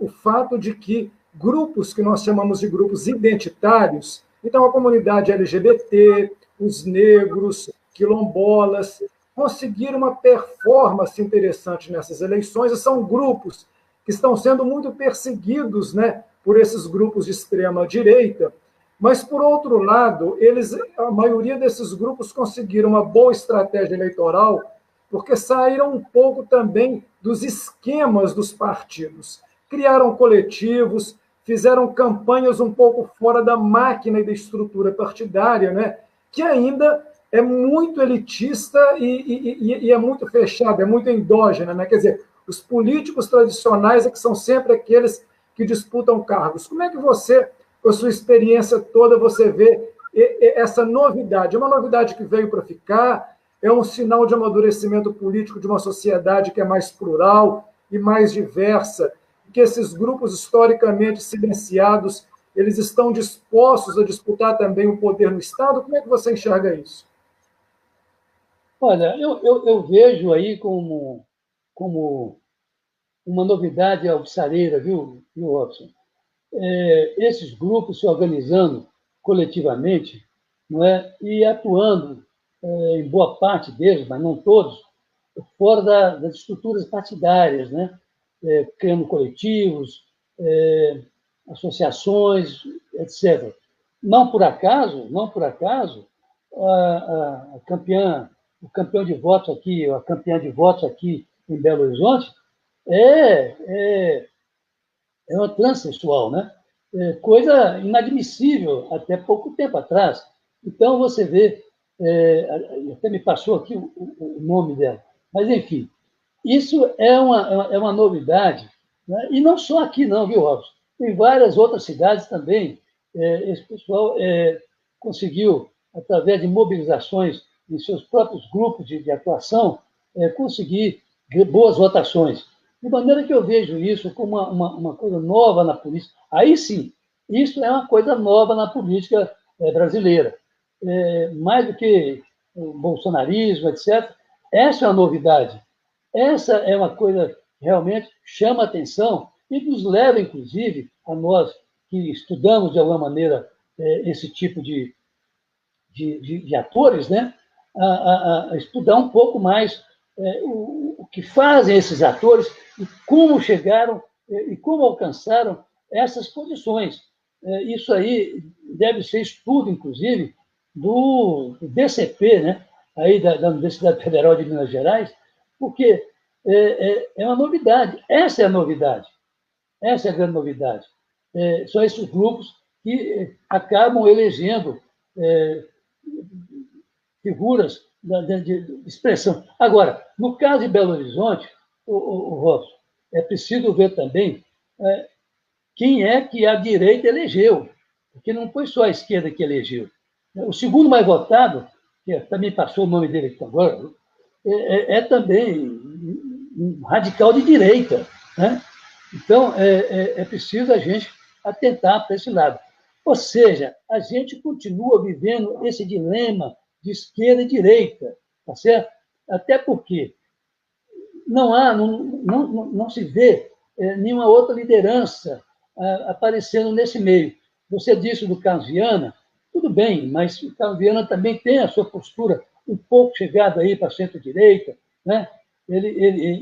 Speaker 2: o fato de que grupos que nós chamamos de grupos identitários, então a comunidade LGBT, os negros, quilombolas, conseguiram uma performance interessante nessas eleições, e são grupos que estão sendo muito perseguidos, né, por esses grupos de extrema-direita, mas, por outro lado, a maioria desses grupos conseguiram uma boa estratégia eleitoral porque saíram um pouco também dos esquemas dos partidos. Criaram coletivos, fizeram campanhas um pouco fora da máquina e da estrutura partidária, né, que ainda é muito elitista e é muito fechada, é muito endógena, né? Quer dizer, os políticos tradicionais é que são sempre aqueles que disputam cargos. Como é que você, com a sua experiência toda, você vê essa novidade? É uma novidade que veio para ficar? É um sinal de amadurecimento político de uma sociedade que é mais plural e mais diversa, que esses grupos historicamente silenciados, eles estão dispostos a disputar também o poder no Estado? Como é que você enxerga isso?
Speaker 1: Olha, eu vejo aí como uma novidade alvissareira, viu, Robson? Esses grupos se organizando coletivamente, não é? E atuando, em boa parte deles, mas não todos, fora das estruturas partidárias, né? Criando coletivos, associações, etc. Não por acaso, a campeã, o campeão de votos aqui, a campeã de votos aqui em Belo Horizonte é, é, é uma transexual, né? Coisa inadmissível até pouco tempo atrás. Então, você vê, até me passou aqui o nome dela, mas, enfim, isso é uma novidade, né? E não só aqui, não, viu, Robson? Em várias outras cidades também, esse pessoal conseguiu, através de mobilizações em seus próprios grupos de atuação, conseguir boas votações. De maneira que eu vejo isso como uma coisa nova na política. Aí sim, isso é uma coisa nova na política brasileira. Mais do que o bolsonarismo, etc. Essa é a novidade. Essa é uma coisa que realmente chama atenção e nos leva, inclusive, a nós que estudamos, de alguma maneira, esse tipo de atores, né? A estudar um pouco mais o que fazem esses atores e como chegaram e como alcançaram essas posições. Isso aí deve ser estudo, inclusive, do DCP, né? Aí da Universidade Federal de Minas Gerais, porque é uma novidade. Essa é a novidade. Essa é a grande novidade. São esses grupos que acabam elegendo figuras de expressão. Agora, no caso de Belo Horizonte, o Robson, é preciso ver também quem é que a direita elegeu, porque não foi só a esquerda que elegeu. O segundo mais votado, que também passou o nome dele aqui agora, é também um radical de direita, né? Então, é preciso a gente atentar para esse lado. Ou seja, a gente continua vivendo esse dilema de esquerda e direita, tá certo? Até porque não se vê nenhuma outra liderança aparecendo nesse meio. Você disse do Carlos Viana, tudo bem, mas o Carlos Viana também tem a sua postura um pouco chegada aí para a centro-direita, né?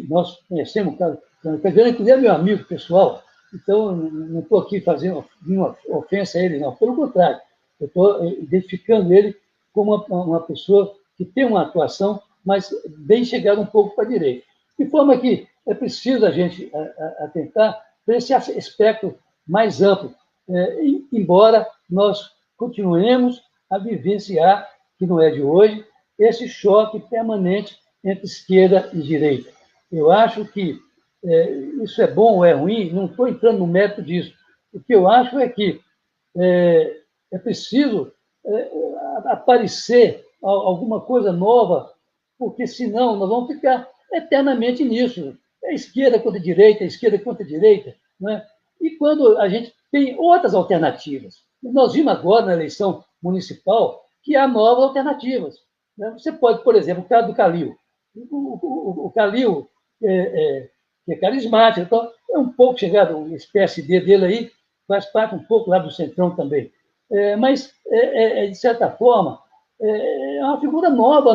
Speaker 1: Nós conhecemos o Carlos Viana, inclusive é meu amigo pessoal, então não estou aqui fazendo nenhuma ofensa a ele, não, pelo contrário, eu estou identificando ele como uma pessoa que tem uma atuação, mas bem chegada um pouco para a direita. De forma que é preciso a gente atentar para esse aspecto mais amplo, embora nós continuemos a vivenciar, que não é de hoje, esse choque permanente entre esquerda e direita. Eu acho que isso é bom ou é ruim, não estou entrando no mérito disso. O que eu acho é que é preciso aparecer alguma coisa nova, porque senão nós vamos ficar eternamente nisso. É esquerda contra direita, é esquerda contra direita. Né? E quando a gente tem outras alternativas, nós vimos agora na eleição municipal que há novas alternativas. Né? Você pode, por exemplo, o caso do Calil. O Calil que é carismático, então é um pouco chegado, o PSD dele aí, faz parte um pouco lá do Centrão também. Mas, de certa forma, é uma figura nova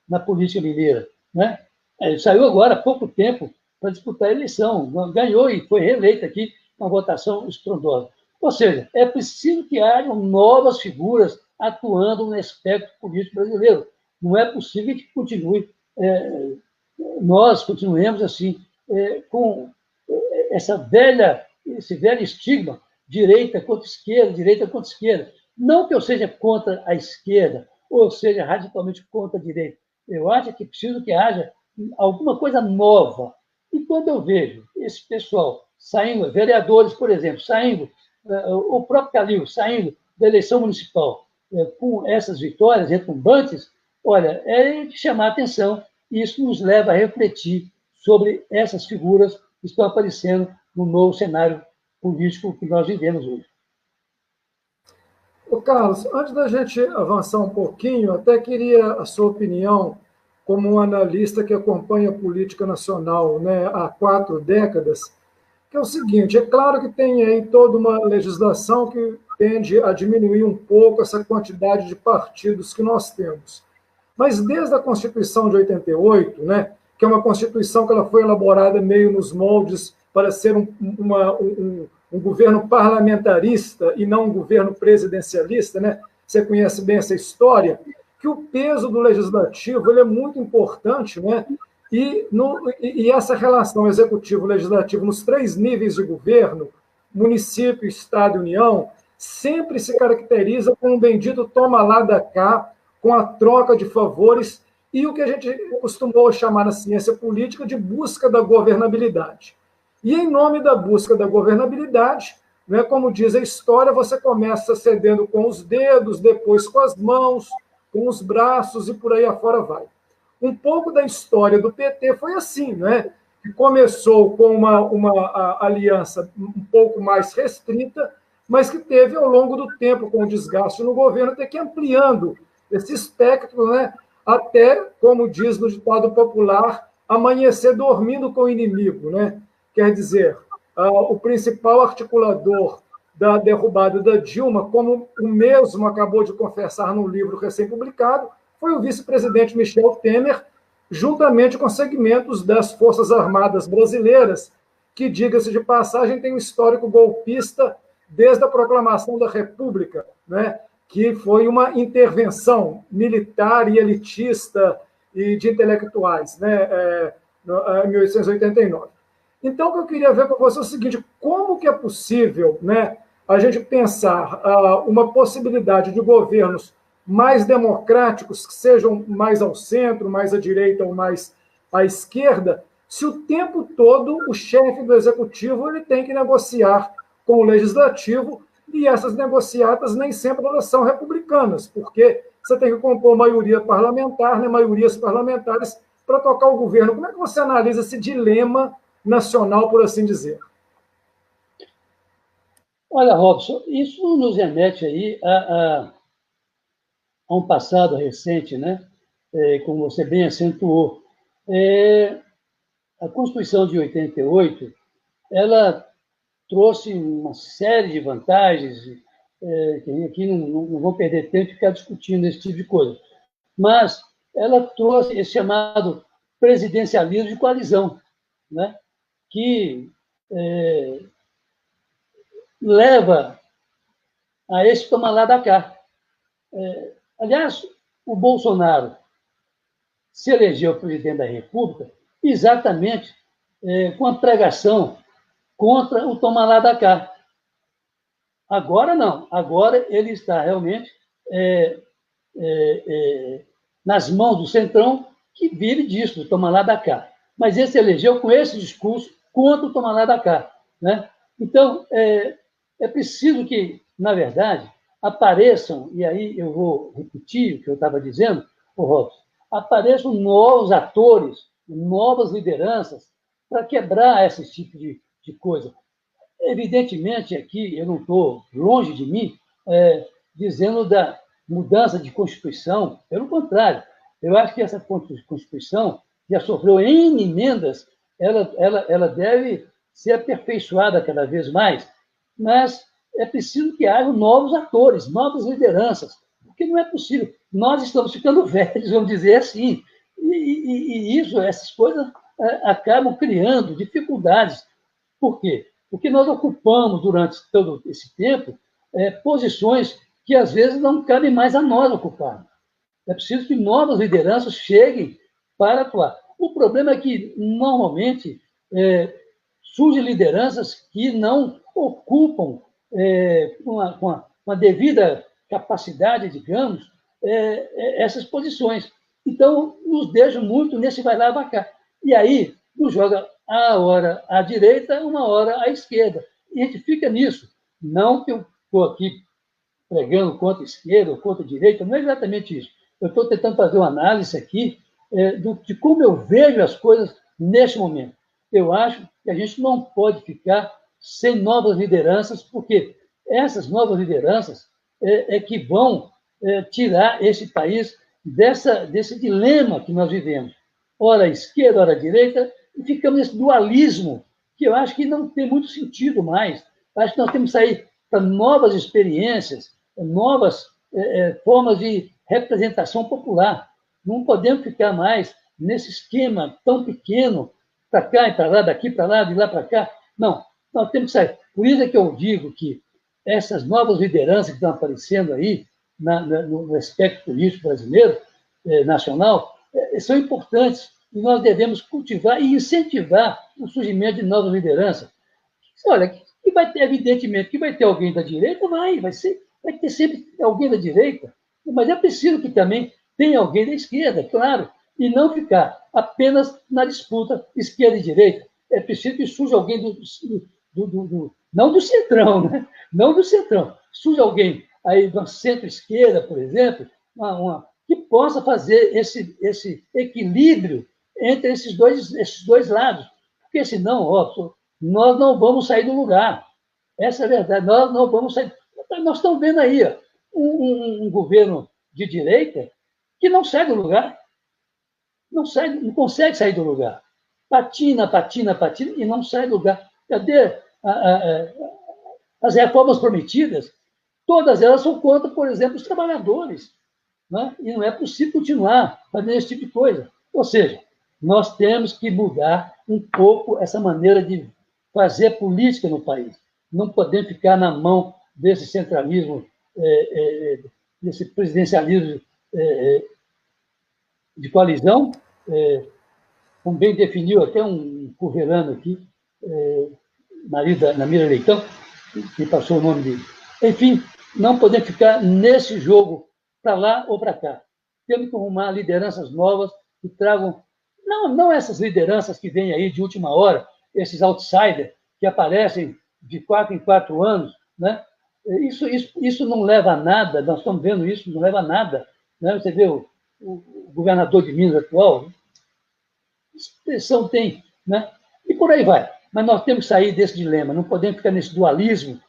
Speaker 1: na política mineira. Né? Ele saiu agora há pouco tempo para disputar a eleição, ganhou e foi reeleito aqui com uma votação estrondosa. Ou seja, é preciso que hajam novas figuras atuando no espectro político brasileiro. Não é possível que continue, nós continuemos assim, com esse velho estigma, direita contra esquerda. Não que eu seja contra a esquerda, ou seja radicalmente contra a direita. Eu acho que preciso que haja alguma coisa nova. E quando eu vejo esse pessoal saindo, vereadores, por exemplo, saindo, o próprio Calil saindo da eleição municipal com essas vitórias retumbantes, olha, é de chamar a atenção, e isso nos leva a refletir sobre essas figuras que estão aparecendo no novo cenário político que nós vivemos hoje.
Speaker 2: Ô Carlos, antes da gente avançar um pouquinho, até queria a sua opinião como um analista que acompanha a política nacional, né, há 4 décadas, que é o seguinte: é claro que tem aí toda uma legislação que tende a diminuir um pouco essa quantidade de partidos que nós temos. Mas desde a Constituição de 88, né, que é uma Constituição que ela foi elaborada meio nos moldes para ser um governo parlamentarista e não um governo presidencialista, né? Você conhece bem essa história, que o peso do legislativo ele é muito importante, né? E essa relação executivo-legislativo nos 3 níveis de governo, município, Estado e União, sempre se caracteriza com um bendito toma lá da cá, com a troca de favores e o que a gente costumou chamar na ciência política de busca da governabilidade. E em nome da busca da governabilidade, né, como diz a história, você começa cedendo com os dedos, depois com as mãos, com os braços e por aí afora vai. Um pouco da história do PT foi assim, né? Que começou com uma aliança um pouco mais restrita, mas que teve, ao longo do tempo, com o desgaste no governo, ter que ir ampliando esse espectro, né? Até, como diz no ditado popular, amanhecer dormindo com o inimigo, né? Quer dizer, o principal articulador da derrubada da Dilma, como o mesmo acabou de confessar num livro recém-publicado, foi o vice-presidente Michel Temer, juntamente com segmentos das Forças Armadas brasileiras, que, diga-se de passagem, tem um histórico golpista desde a proclamação da República, né? Que foi uma intervenção militar e elitista e de intelectuais, né? Em 1889. Então, o que eu queria ver com você é o seguinte: como que é possível, né, a gente pensar uma possibilidade de governos mais democráticos, que sejam mais ao centro, mais à direita ou mais à esquerda, se o tempo todo o chefe do executivo ele tem que negociar com o legislativo, e essas negociatas nem sempre elas são republicanas, porque você tem que compor maioria parlamentar, né, maiorias parlamentares, para tocar o governo. Como é que você analisa esse dilema nacional, por assim dizer?
Speaker 1: Olha, Robson, isso nos remete aí a um passado recente, né? Como você bem acentuou. A Constituição de 88, ela trouxe uma série de vantagens, que aqui não vão perder tempo e ficar discutindo esse tipo de coisa. Mas ela trouxe esse chamado presidencialismo de coalizão, né? Que leva a esse toma lá da cá. Aliás, o Bolsonaro se elegeu presidente da República exatamente com a pregação contra o toma lá da cá. Agora não, agora ele está realmente nas mãos do Centrão, que vive disso, do toma lá da cá. Mas ele se elegeu com esse discurso contra o toma lá da cá, né? Então, é preciso que, na verdade, apareçam, e aí eu vou repetir o que eu estava dizendo, Robson, apareçam novos atores, novas lideranças, para quebrar esse tipo de coisa. Evidentemente, aqui eu não estou longe de mim dizendo da mudança de Constituição, pelo contrário, eu acho que essa Constituição já sofreu N emendas, ela deve ser aperfeiçoada cada vez mais, mas é preciso que haja novos atores, novas lideranças, porque não é possível. Nós estamos ficando velhos, vamos dizer assim, e essas coisas acabam criando dificuldades. Por quê? Porque nós ocupamos, durante todo esse tempo, posições que, às vezes, não cabem mais a nós ocuparmos. É preciso que novas lideranças cheguem para atuar. O problema é que, normalmente, surgem lideranças que não ocupam, com a devida capacidade, digamos, essas posições. Então, nos deixam muito nesse vai lá, vai cá. E aí, nos joga a hora à direita, uma hora à esquerda. E a gente fica nisso. Não que eu estou aqui pregando contra a esquerda ou contra a direita, não é exatamente isso. Eu estou tentando fazer uma análise aqui de como eu vejo as coisas neste momento. Eu acho que a gente não pode ficar sem novas lideranças, porque essas novas lideranças que vão tirar esse país desse dilema que nós vivemos. Ora à esquerda, ora à direita, e ficamos nesse dualismo, que eu acho que não tem muito sentido mais. Acho que nós temos que sair para novas experiências, novas formas de representação popular. Não podemos ficar mais nesse esquema tão pequeno, para cá e para lá, daqui para lá, de lá para cá. Não, nós temos que sair. Por isso é que eu digo que essas novas lideranças que estão aparecendo aí, no aspecto político brasileiro, nacional, são importantes e nós devemos cultivar e incentivar o surgimento de novas lideranças. Olha, que vai ter, evidentemente, que vai ter alguém da direita, vai ter sempre alguém da direita, mas é preciso que também tenha alguém da esquerda, claro, e não ficar apenas na disputa esquerda e direita. É preciso que surja alguém não do centrão, né? Não do centrão. Surja alguém aí do centro-esquerda, por exemplo, que possa fazer esse equilíbrio entre esses dois lados. Porque senão, nós não vamos sair do lugar. Essa é a verdade. Nós não vamos sair. Nós estamos vendo aí um governo de direita que não sai do lugar. Não consegue sair do lugar. Patina e não sai do lugar. Cadê as reformas prometidas? Todas elas são contra, por exemplo, os trabalhadores. Né? E não é possível continuar fazendo esse tipo de coisa. Ou seja, nós temos que mudar um pouco essa maneira de fazer política no país. Não podemos ficar na mão desse centralismo, desse presidencialismo de coalizão, como bem definiu até um curvelano aqui, marido da Mira Leitão, que passou o nome dele. Enfim, não podemos ficar nesse jogo para lá ou para cá. Temos que arrumar lideranças novas que tragam, não essas lideranças que vêm aí de última hora, esses outsiders que aparecem de 4 em 4 anos, né? Isso não leva a nada, nós estamos vendo isso, não leva a nada. Né? Você vê o governador de Minas atual, expressão tem, né? E por aí vai. Mas nós temos que sair desse dilema, não podemos ficar nesse dualismo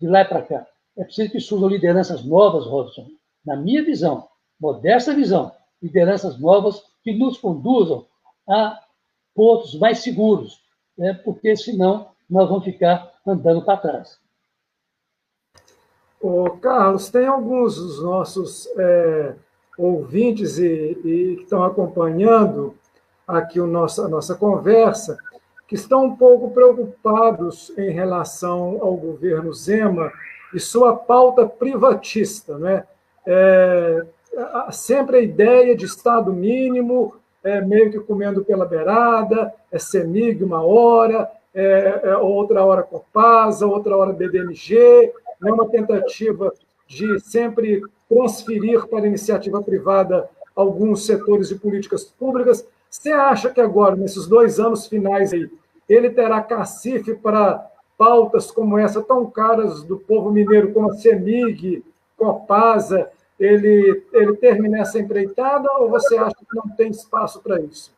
Speaker 1: de lá e para cá. É preciso que surjam lideranças novas, Robson, na minha visão, modesta visão, lideranças novas que nos conduzam a portos mais seguros, porque senão nós vamos ficar andando para trás.
Speaker 2: Ô, Carlos, tem alguns dos nossos ouvintes que estão acompanhando aqui a nossa conversa, que estão um pouco preocupados em relação ao governo Zema e sua pauta privatista, né? Sempre a ideia de Estado mínimo, meio que comendo pela beirada, CEMIG uma hora, outra hora Copasa, outra hora BDMG, uma tentativa de sempre transferir para a iniciativa privada alguns setores de políticas públicas. Você acha que agora, nesses 2 anos finais aí, ele terá cacife para pautas como essa, tão caras do povo mineiro, como a CEMIG, Copasa, ele termina essa empreitada, ou você acha que não tem espaço para isso?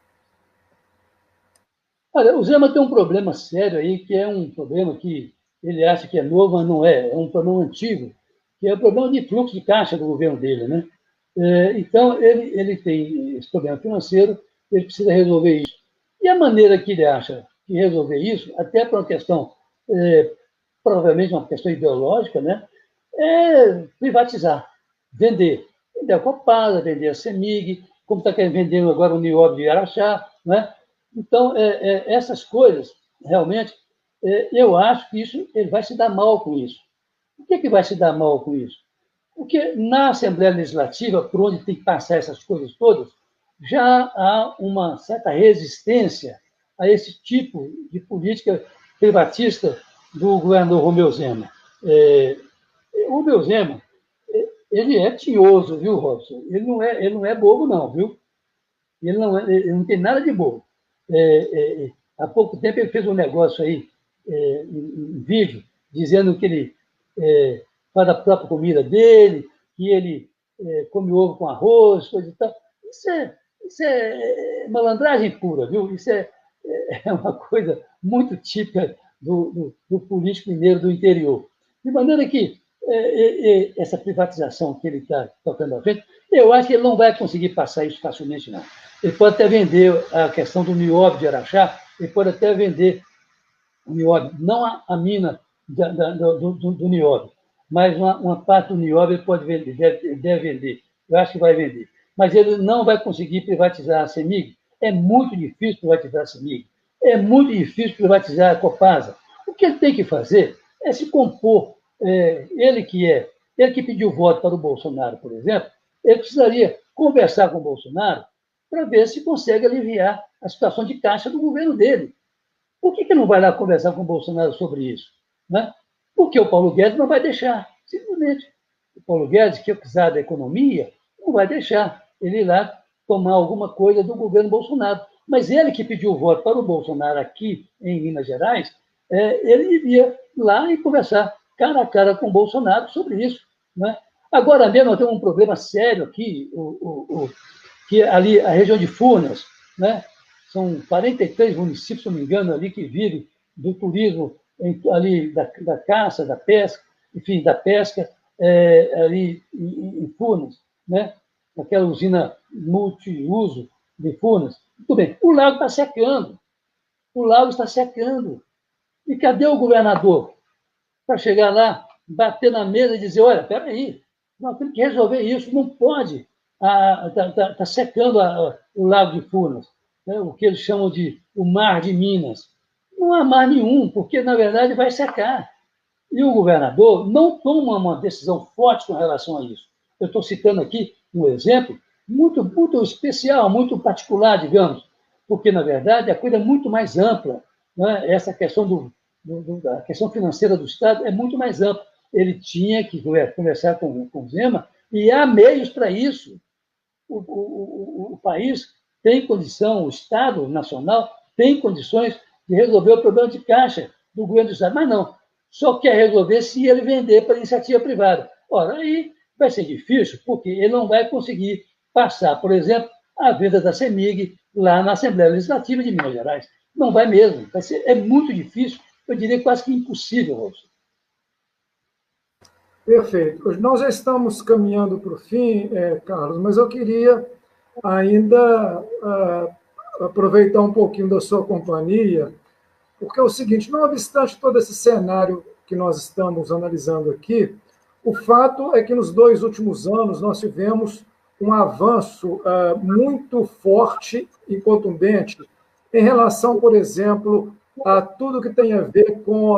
Speaker 1: Olha, o Zema tem um problema sério aí, que é um problema que ele acha que é novo, mas não é. É um problema antigo, que é o problema de fluxo de caixa do governo dele, né? Então, ele tem esse problema financeiro, ele precisa resolver isso. E a maneira que ele acha de resolver isso, até por uma questão, provavelmente uma questão ideológica, né? É privatizar, vender. Vender a Copasa, vender a CEMIG, como está vendendo agora o Nióbio de Araxá, né? Então, essas coisas, realmente, eu acho que isso, ele vai se dar mal com isso. Por que vai se dar mal com isso? Porque na Assembleia Legislativa, por onde tem que passar essas coisas todas, já há uma certa resistência a esse tipo de política privatista do governador Romeu Zema. O Romeu Zema, ele é tinhoso, viu, Robson? Ele não é bobo, não, viu? Ele não tem nada de bobo. Há pouco tempo ele fez um negócio aí, em vídeo, dizendo que ele faz a própria comida dele, que ele come ovo com arroz, coisa e tal. Isso é malandragem pura, viu? Isso é uma coisa muito típica do político mineiro do interior. De maneira que essa privatização que ele está tocando à frente, eu acho que ele não vai conseguir passar isso facilmente, não. Ele pode até vender a questão do Nióbio de Araxá, ele pode até vender o Nióbio, não a mina do Nióbio, mas uma parte do Nióbio ele pode vender, deve vender. Eu acho que vai vender. Mas ele não vai conseguir privatizar a CEMIG. É muito difícil privatizar a CEMIG. É muito difícil privatizar a Copasa. O que ele tem que fazer é se compor. Ele que pediu voto para o Bolsonaro, por exemplo, ele precisaria conversar com o Bolsonaro para ver se consegue aliviar a situação de caixa do governo dele. Por que não vai lá conversar com o Bolsonaro sobre isso? Né? Porque o Paulo Guedes não vai deixar, simplesmente. O Paulo Guedes, que é o czar da economia, não vai deixar ele ir lá tomar alguma coisa do governo Bolsonaro. Mas ele que pediu o voto para o Bolsonaro aqui em Minas Gerais, ele iria lá e conversar cara a cara com o Bolsonaro sobre isso. Né? Agora mesmo nós temos um problema sério aqui, que ali a região de Furnas, né? São 43 municípios, se não me engano, ali que vivem do turismo, ali da caça, da pesca, enfim, da pesca, ali em Furnas, né? Naquela usina multiuso de Furnas. Muito bem, o lago está secando. O lago está secando. E cadê o governador? Para chegar lá, bater na mesa e dizer, olha, espera aí, nós temos que resolver isso, não pode. Está secando o lago de Furnas, né? O que eles chamam de o mar de Minas. Não há mar nenhum, porque, na verdade, vai secar. E o governador não toma uma decisão forte com relação a isso. Eu estou citando aqui um exemplo muito, muito especial, muito particular, digamos, porque, na verdade, a coisa é muito mais ampla. Né? Essa questão da questão financeira do Estado é muito mais ampla. Ele tinha que conversar com o Zema e há meios para isso. O país tem condição, o Estado Nacional tem condições de resolver o problema de caixa do governo do Estado, mas não. Só quer resolver se ele vender para a iniciativa privada. Ora, aí vai ser difícil, porque ele não vai conseguir passar, por exemplo, a venda da CEMIG lá na Assembleia Legislativa de Minas Gerais. Não vai mesmo. É muito difícil, eu diria quase que impossível, Robson.
Speaker 2: Perfeito. Nós já estamos caminhando para o fim, Carlos, mas eu queria ainda aproveitar um pouquinho da sua companhia porque é o seguinte, não obstante todo esse cenário que nós estamos analisando aqui, o fato é que nos 2 últimos anos nós tivemos um avanço muito forte e contundente em relação, por exemplo, a tudo que tem a ver com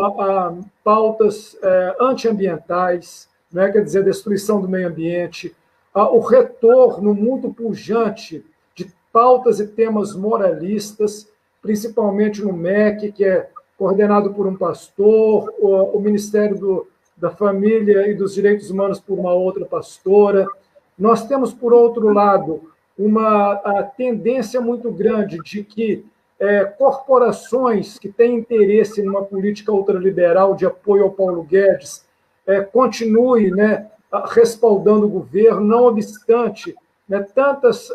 Speaker 2: pautas antiambientais, né, quer dizer, destruição do meio ambiente, o retorno muito pujante de pautas e temas moralistas, principalmente no MEC, que é coordenado por um pastor, o Ministério da Família e dos Direitos Humanos por uma outra pastora. Nós temos, por outro lado, uma tendência muito grande de que corporações que têm interesse numa política ultraliberal de apoio ao Paulo Guedes continue, né, respaldando o governo, não obstante, né, tantas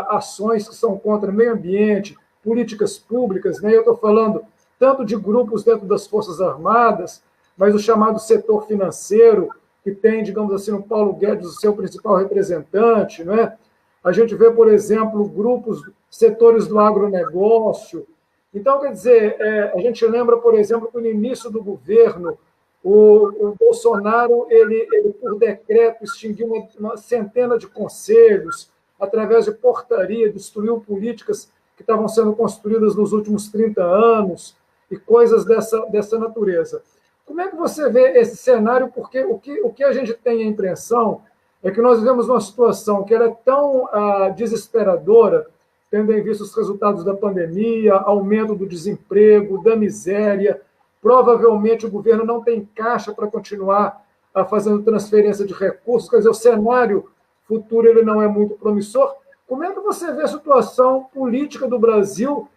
Speaker 2: ações que são contra o meio ambiente, políticas públicas, né, eu estou falando tanto de grupos dentro das Forças Armadas, mas o chamado setor financeiro, que tem, digamos assim, o Paulo Guedes, o seu principal representante, né? A gente vê, por exemplo, grupos, setores do agronegócio. Então, quer dizer, a gente lembra, por exemplo, que no início do governo, o Bolsonaro, ele, por decreto, extinguiu uma centena de conselhos, através de portaria, destruiu políticas que estavam sendo construídas nos últimos 30 anos, e coisas dessa natureza. Como é que você vê esse cenário? Porque o que a gente tem a impressão é que nós vivemos uma situação que era tão desesperadora, tendo em vista os resultados da pandemia, aumento do desemprego, da miséria. Provavelmente o governo não tem caixa para continuar fazendo transferência de recursos, quer dizer, o cenário futuro ele não é muito promissor. Como é que você vê a situação política do Brasil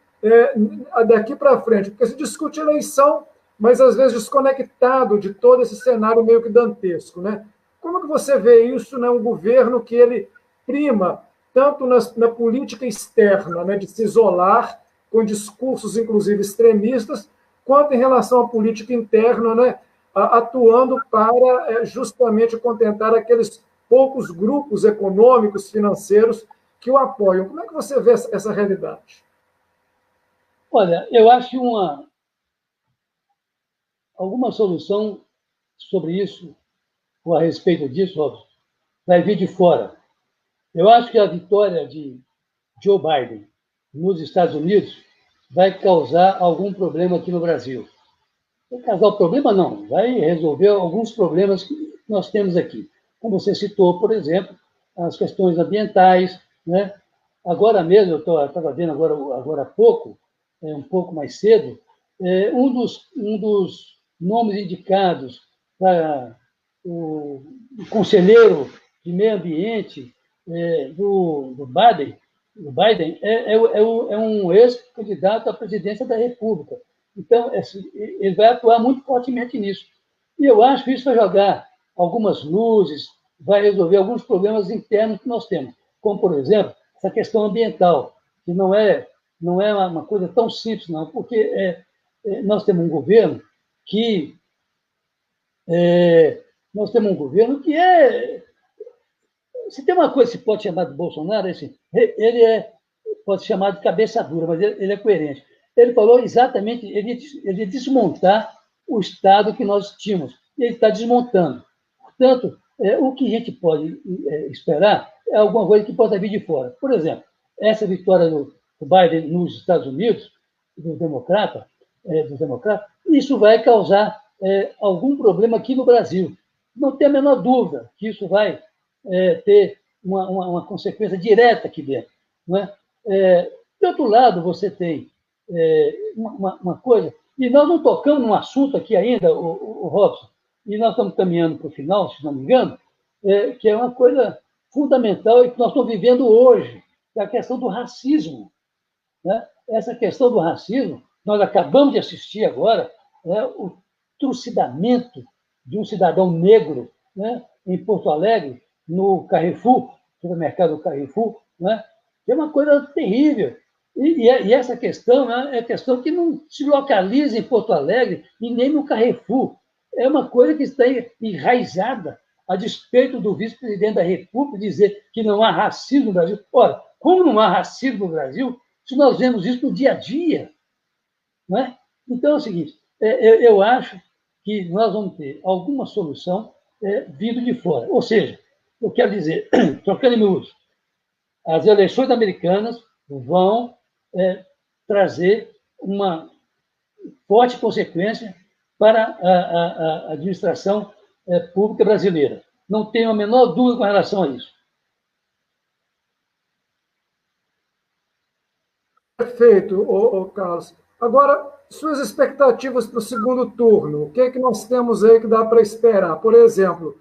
Speaker 2: daqui para frente? Porque se discute eleição, mas às vezes desconectado de todo esse cenário meio que dantesco, né? Como que você vê isso, né? Um governo que ele prima tanto na política externa, né, de se isolar, com discursos inclusive extremistas, quanto em relação à política interna, né, atuando para justamente contentar aqueles poucos grupos econômicos, financeiros que o apoiam. Como é que você vê essa realidade?
Speaker 1: Olha, eu acho alguma solução sobre isso, ou a respeito disso, Robson, vai vir de fora. Eu acho que a vitória de Joe Biden nos Estados Unidos vai causar algum problema aqui no Brasil. Vai causar o problema, não, vai resolver alguns problemas que nós temos aqui. Como você citou, por exemplo, as questões ambientais, né? Agora mesmo, eu estava vendo agora há pouco, um pouco mais cedo, um dos nomes indicados para o conselheiro de meio ambiente do Biden é um ex-candidato à presidência da República. Então, ele vai atuar muito fortemente nisso. E eu acho que isso vai jogar algumas luzes, vai resolver alguns problemas internos que nós temos, como, por exemplo, essa questão ambiental, que não é uma coisa tão simples, não, porque nós temos um governo que se tem uma coisa que se pode chamar de Bolsonaro, assim, pode se chamar de cabeça dura, mas ele é coerente. Ele falou exatamente, ele ia desmontar o Estado que nós tínhamos, e ele está desmontando. Portanto, o que a gente pode esperar é alguma coisa que possa vir de fora. Por exemplo, essa vitória do Biden nos Estados Unidos, dos democratas, isso vai causar algum problema aqui no Brasil. Não tem a menor dúvida que isso vai ter uma consequência direta aqui dentro. Não é? De outro lado, você tem uma coisa, e nós não tocamos num assunto aqui ainda, o Robson, e nós estamos caminhando para o final, se não me engano, que é uma coisa fundamental e que nós estamos vivendo hoje, que é a questão do racismo. Né? Essa questão do racismo, nós acabamos de assistir agora, né, o trucidamento de um cidadão negro, né, em Porto Alegre, no Carrefour, supermercado Carrefour, né, que é uma coisa terrível. E essa questão, né, é questão que não se localiza em Porto Alegre e nem no Carrefour. É uma coisa que está enraizada, a despeito do vice-presidente da República dizer que não há racismo no Brasil. Ora, como não há racismo no Brasil, se nós vemos isso no dia a dia? Não é? Então é o seguinte, eu acho que nós vamos ter alguma solução vindo de fora. Ou seja, eu quero dizer, trocando em miúdos, as eleições americanas vão trazer uma forte consequência para a administração pública brasileira. Não tenho a menor dúvida com relação a isso.
Speaker 2: Perfeito, Carlos. Agora, suas expectativas para o segundo turno, o que é que nós temos aí que dá para esperar? Por exemplo,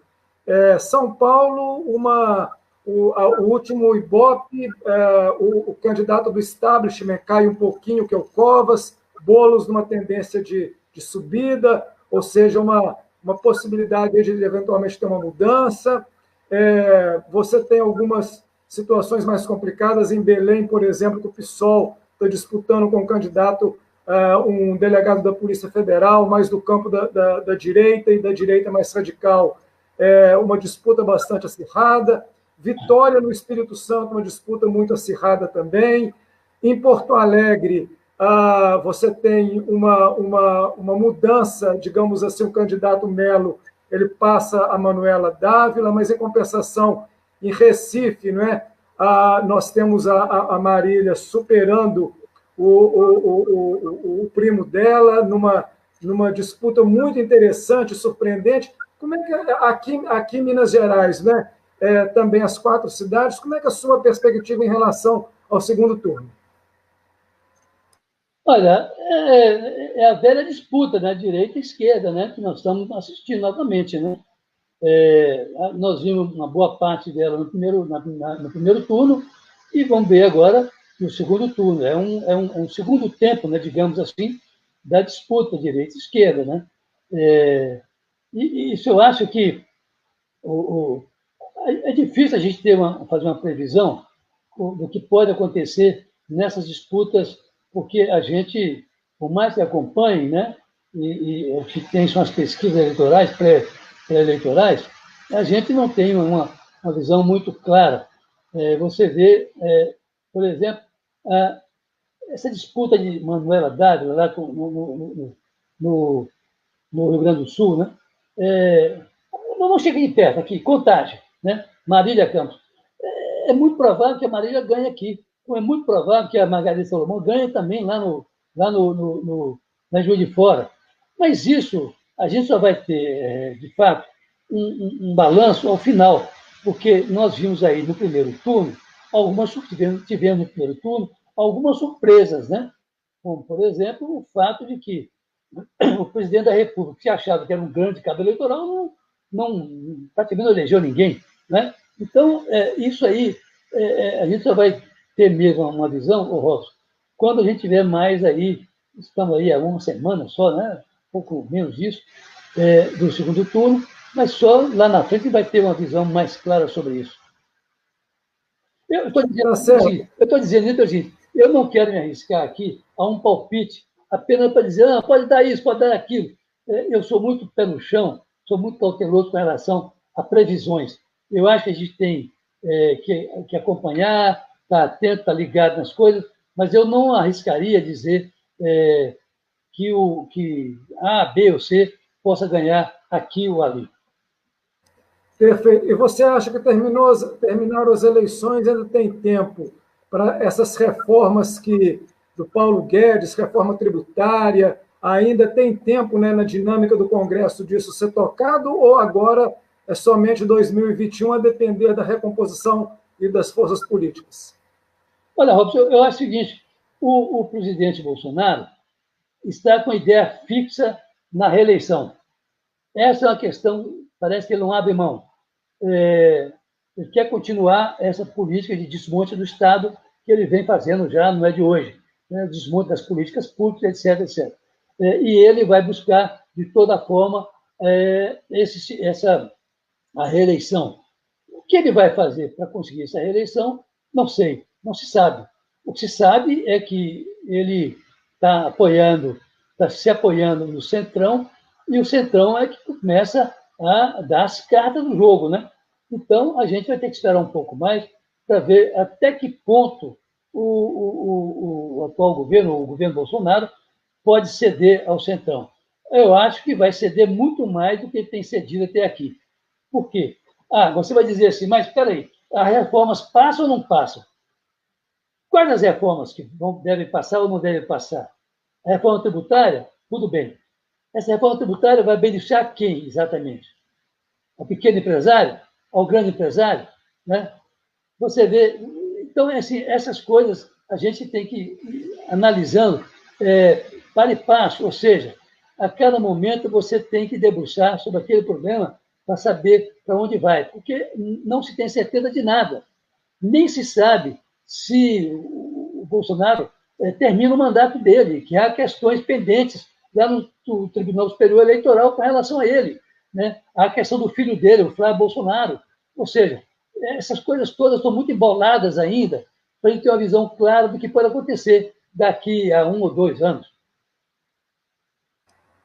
Speaker 2: São Paulo, o último Ibope, o candidato do establishment cai um pouquinho, que é o Covas, Boulos numa tendência de subida, ou seja, uma possibilidade de eventualmente ter uma mudança. Você tem algumas situações mais complicadas em Belém, por exemplo, que o PSOL está disputando com um candidato, um delegado da Polícia Federal, mais do campo da direita e da direita mais radical, uma disputa bastante acirrada. Vitória no Espírito Santo, uma disputa muito acirrada também. Em Porto Alegre, você tem uma mudança, digamos assim, o candidato Melo, ele passa a Manuela Dávila, mas, em compensação, em Recife, não é? Nós temos a Marília superando o primo dela numa disputa muito interessante, surpreendente. Como é que aqui em Minas Gerais, né? Também as 4 cidades, como é que é a sua perspectiva em relação ao segundo turno?
Speaker 1: Olha, é a velha disputa, né? Direita e esquerda, né? Que nós estamos assistindo novamente, né? Nós vimos uma boa parte dela no primeiro turno e vamos ver agora no segundo turno. É um segundo tempo, né, digamos assim, da disputa direita e esquerda. Né? E isso eu acho que é difícil a gente fazer uma previsão do que pode acontecer nessas disputas, porque a gente, por mais que acompanhe, né, e o que tem são as pesquisas eleitorais, pré-eleitorais, a gente não tem uma visão muito clara. Você vê, por exemplo, essa disputa de Manuela Dávila lá no Rio Grande do Sul, né? Não chega de perto, aqui, Contagem, né? Marília Campos. É muito provável que a Marília ganhe aqui. É muito provável que a Margarida Salomão ganhe também lá na Juiz de Fora. Mas isso, a gente só vai ter, de fato, um balanço ao final, porque nós vimos aí no primeiro turno, tivemos no primeiro turno algumas surpresas, né? Como, por exemplo, o fato de que o presidente da República, que achava que era um grande cabo eleitoral, praticamente não elegeu ninguém. Né? Então, isso aí, a gente só vai ter mesmo uma visão, Robson, quando a gente tiver mais aí, estamos aí há uma semana só, né? Um pouco menos disso, do segundo turno, mas só lá na frente vai ter uma visão mais clara sobre isso. Eu estou dizendo assim, eu não quero me arriscar aqui a um palpite apenas para dizer, pode dar isso, pode dar aquilo. Eu sou muito pé no chão, sou muito cauteloso com relação a previsões. Eu acho que a gente tem que acompanhar, estar atento, estar ligado nas coisas, mas eu não arriscaria dizer que A, B ou C possa ganhar aqui ou ali.
Speaker 2: Perfeito. E você acha que terminaram as eleições, ainda tem tempo para essas reformas do Paulo Guedes, reforma tributária, ainda tem tempo, né, na dinâmica do Congresso disso ser tocado, ou agora é somente 2021 a depender da recomposição e das forças políticas?
Speaker 1: Olha, Robson, eu acho o seguinte, o presidente Bolsonaro está com a ideia fixa na reeleição. Essa é uma questão, parece que ele não abre mão. Ele quer continuar essa política de desmonte do Estado que ele vem fazendo já, não é de hoje, né? Desmonte das políticas públicas, etc, etc. E ele vai buscar, de toda forma, a reeleição. O que ele vai fazer para conseguir essa reeleição, não sei, não se sabe. O que se sabe é que ele está se apoiando no Centrão, e o Centrão é que começa a dar as cartas do jogo, né? Então, a gente vai ter que esperar um pouco mais para ver até que ponto o atual governo, o governo Bolsonaro, pode ceder ao Centrão. Eu acho que vai ceder muito mais do que ele tem cedido até aqui. Por quê? Você vai dizer assim, mas espera aí, as reformas passam ou não passam? Quais as reformas que devem passar ou não devem passar? A reforma tributária? Tudo bem. Essa reforma tributária vai beneficiar quem, exatamente? Ao pequeno empresário? Ao grande empresário? Né? Você vê... Então, assim, essas coisas a gente tem que ir analisando para e passo, ou seja, a cada momento você tem que debruçar sobre aquele problema para saber para onde vai, porque não se tem certeza de nada. Nem se sabe se o Bolsonaro termina o mandato dele, que há questões pendentes lá no Tribunal Superior Eleitoral com relação a ele. Né? Há a questão do filho dele, o Flávio Bolsonaro. Ou seja, essas coisas todas estão muito emboladas ainda para a gente ter uma visão clara do que pode acontecer daqui a 1 ou 2 anos.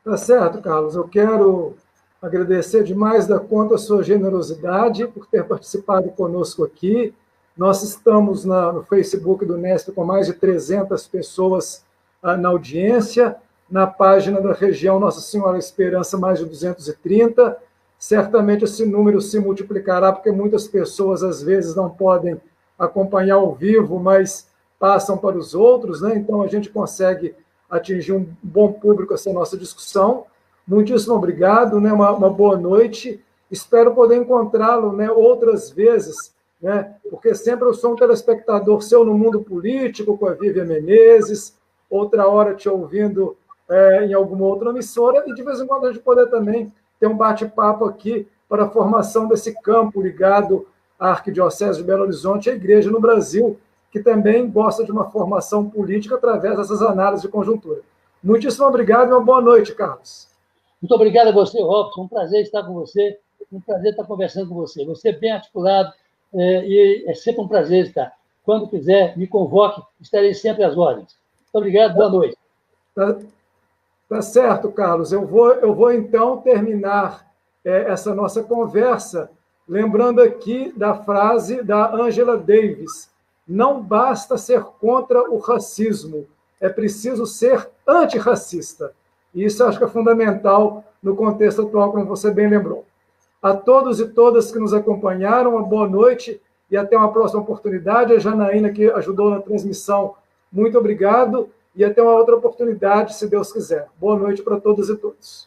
Speaker 2: Tá certo, Carlos. Eu quero agradecer demais da conta a sua generosidade por ter participado conosco aqui. Nós estamos no Facebook do Nesp com mais de 300 pessoas na audiência. Na página da região Nossa Senhora Esperança, mais de 230. Certamente esse número se multiplicará, porque muitas pessoas, às vezes, não podem acompanhar ao vivo, mas passam para os outros, né? Então, a gente consegue atingir um bom público essa nossa discussão. Muitíssimo obrigado, né? Uma boa noite. Espero poder encontrá-lo, né, outras vezes, né? Porque sempre eu sou um telespectador seu no mundo político, com a Vivian Menezes, outra hora te ouvindo em alguma outra emissora, e de vez em quando a gente poder também ter um bate-papo aqui para a formação desse campo ligado à Arquidiocese de Belo Horizonte e à Igreja no Brasil, que também gosta de uma formação política através dessas análises de conjuntura. Muitíssimo obrigado e uma boa noite, Carlos.
Speaker 1: Muito obrigado a você, Robson. Um prazer estar com você, um prazer estar conversando com você. Você é bem articulado e é sempre um prazer estar. Quando quiser, me convoque, estarei sempre às ordens. Muito obrigado, boa noite.
Speaker 2: Tá certo, Carlos. Eu vou então terminar essa nossa conversa lembrando aqui da frase da Angela Davis: não basta ser contra o racismo, é preciso ser antirracista. E isso eu acho que é fundamental no contexto atual, como você bem lembrou. A todos e todas que nos acompanharam, uma boa noite e até uma próxima oportunidade. A Janaína, que ajudou na transmissão, muito obrigado. E até uma outra oportunidade, se Deus quiser. Boa noite para todos e todas.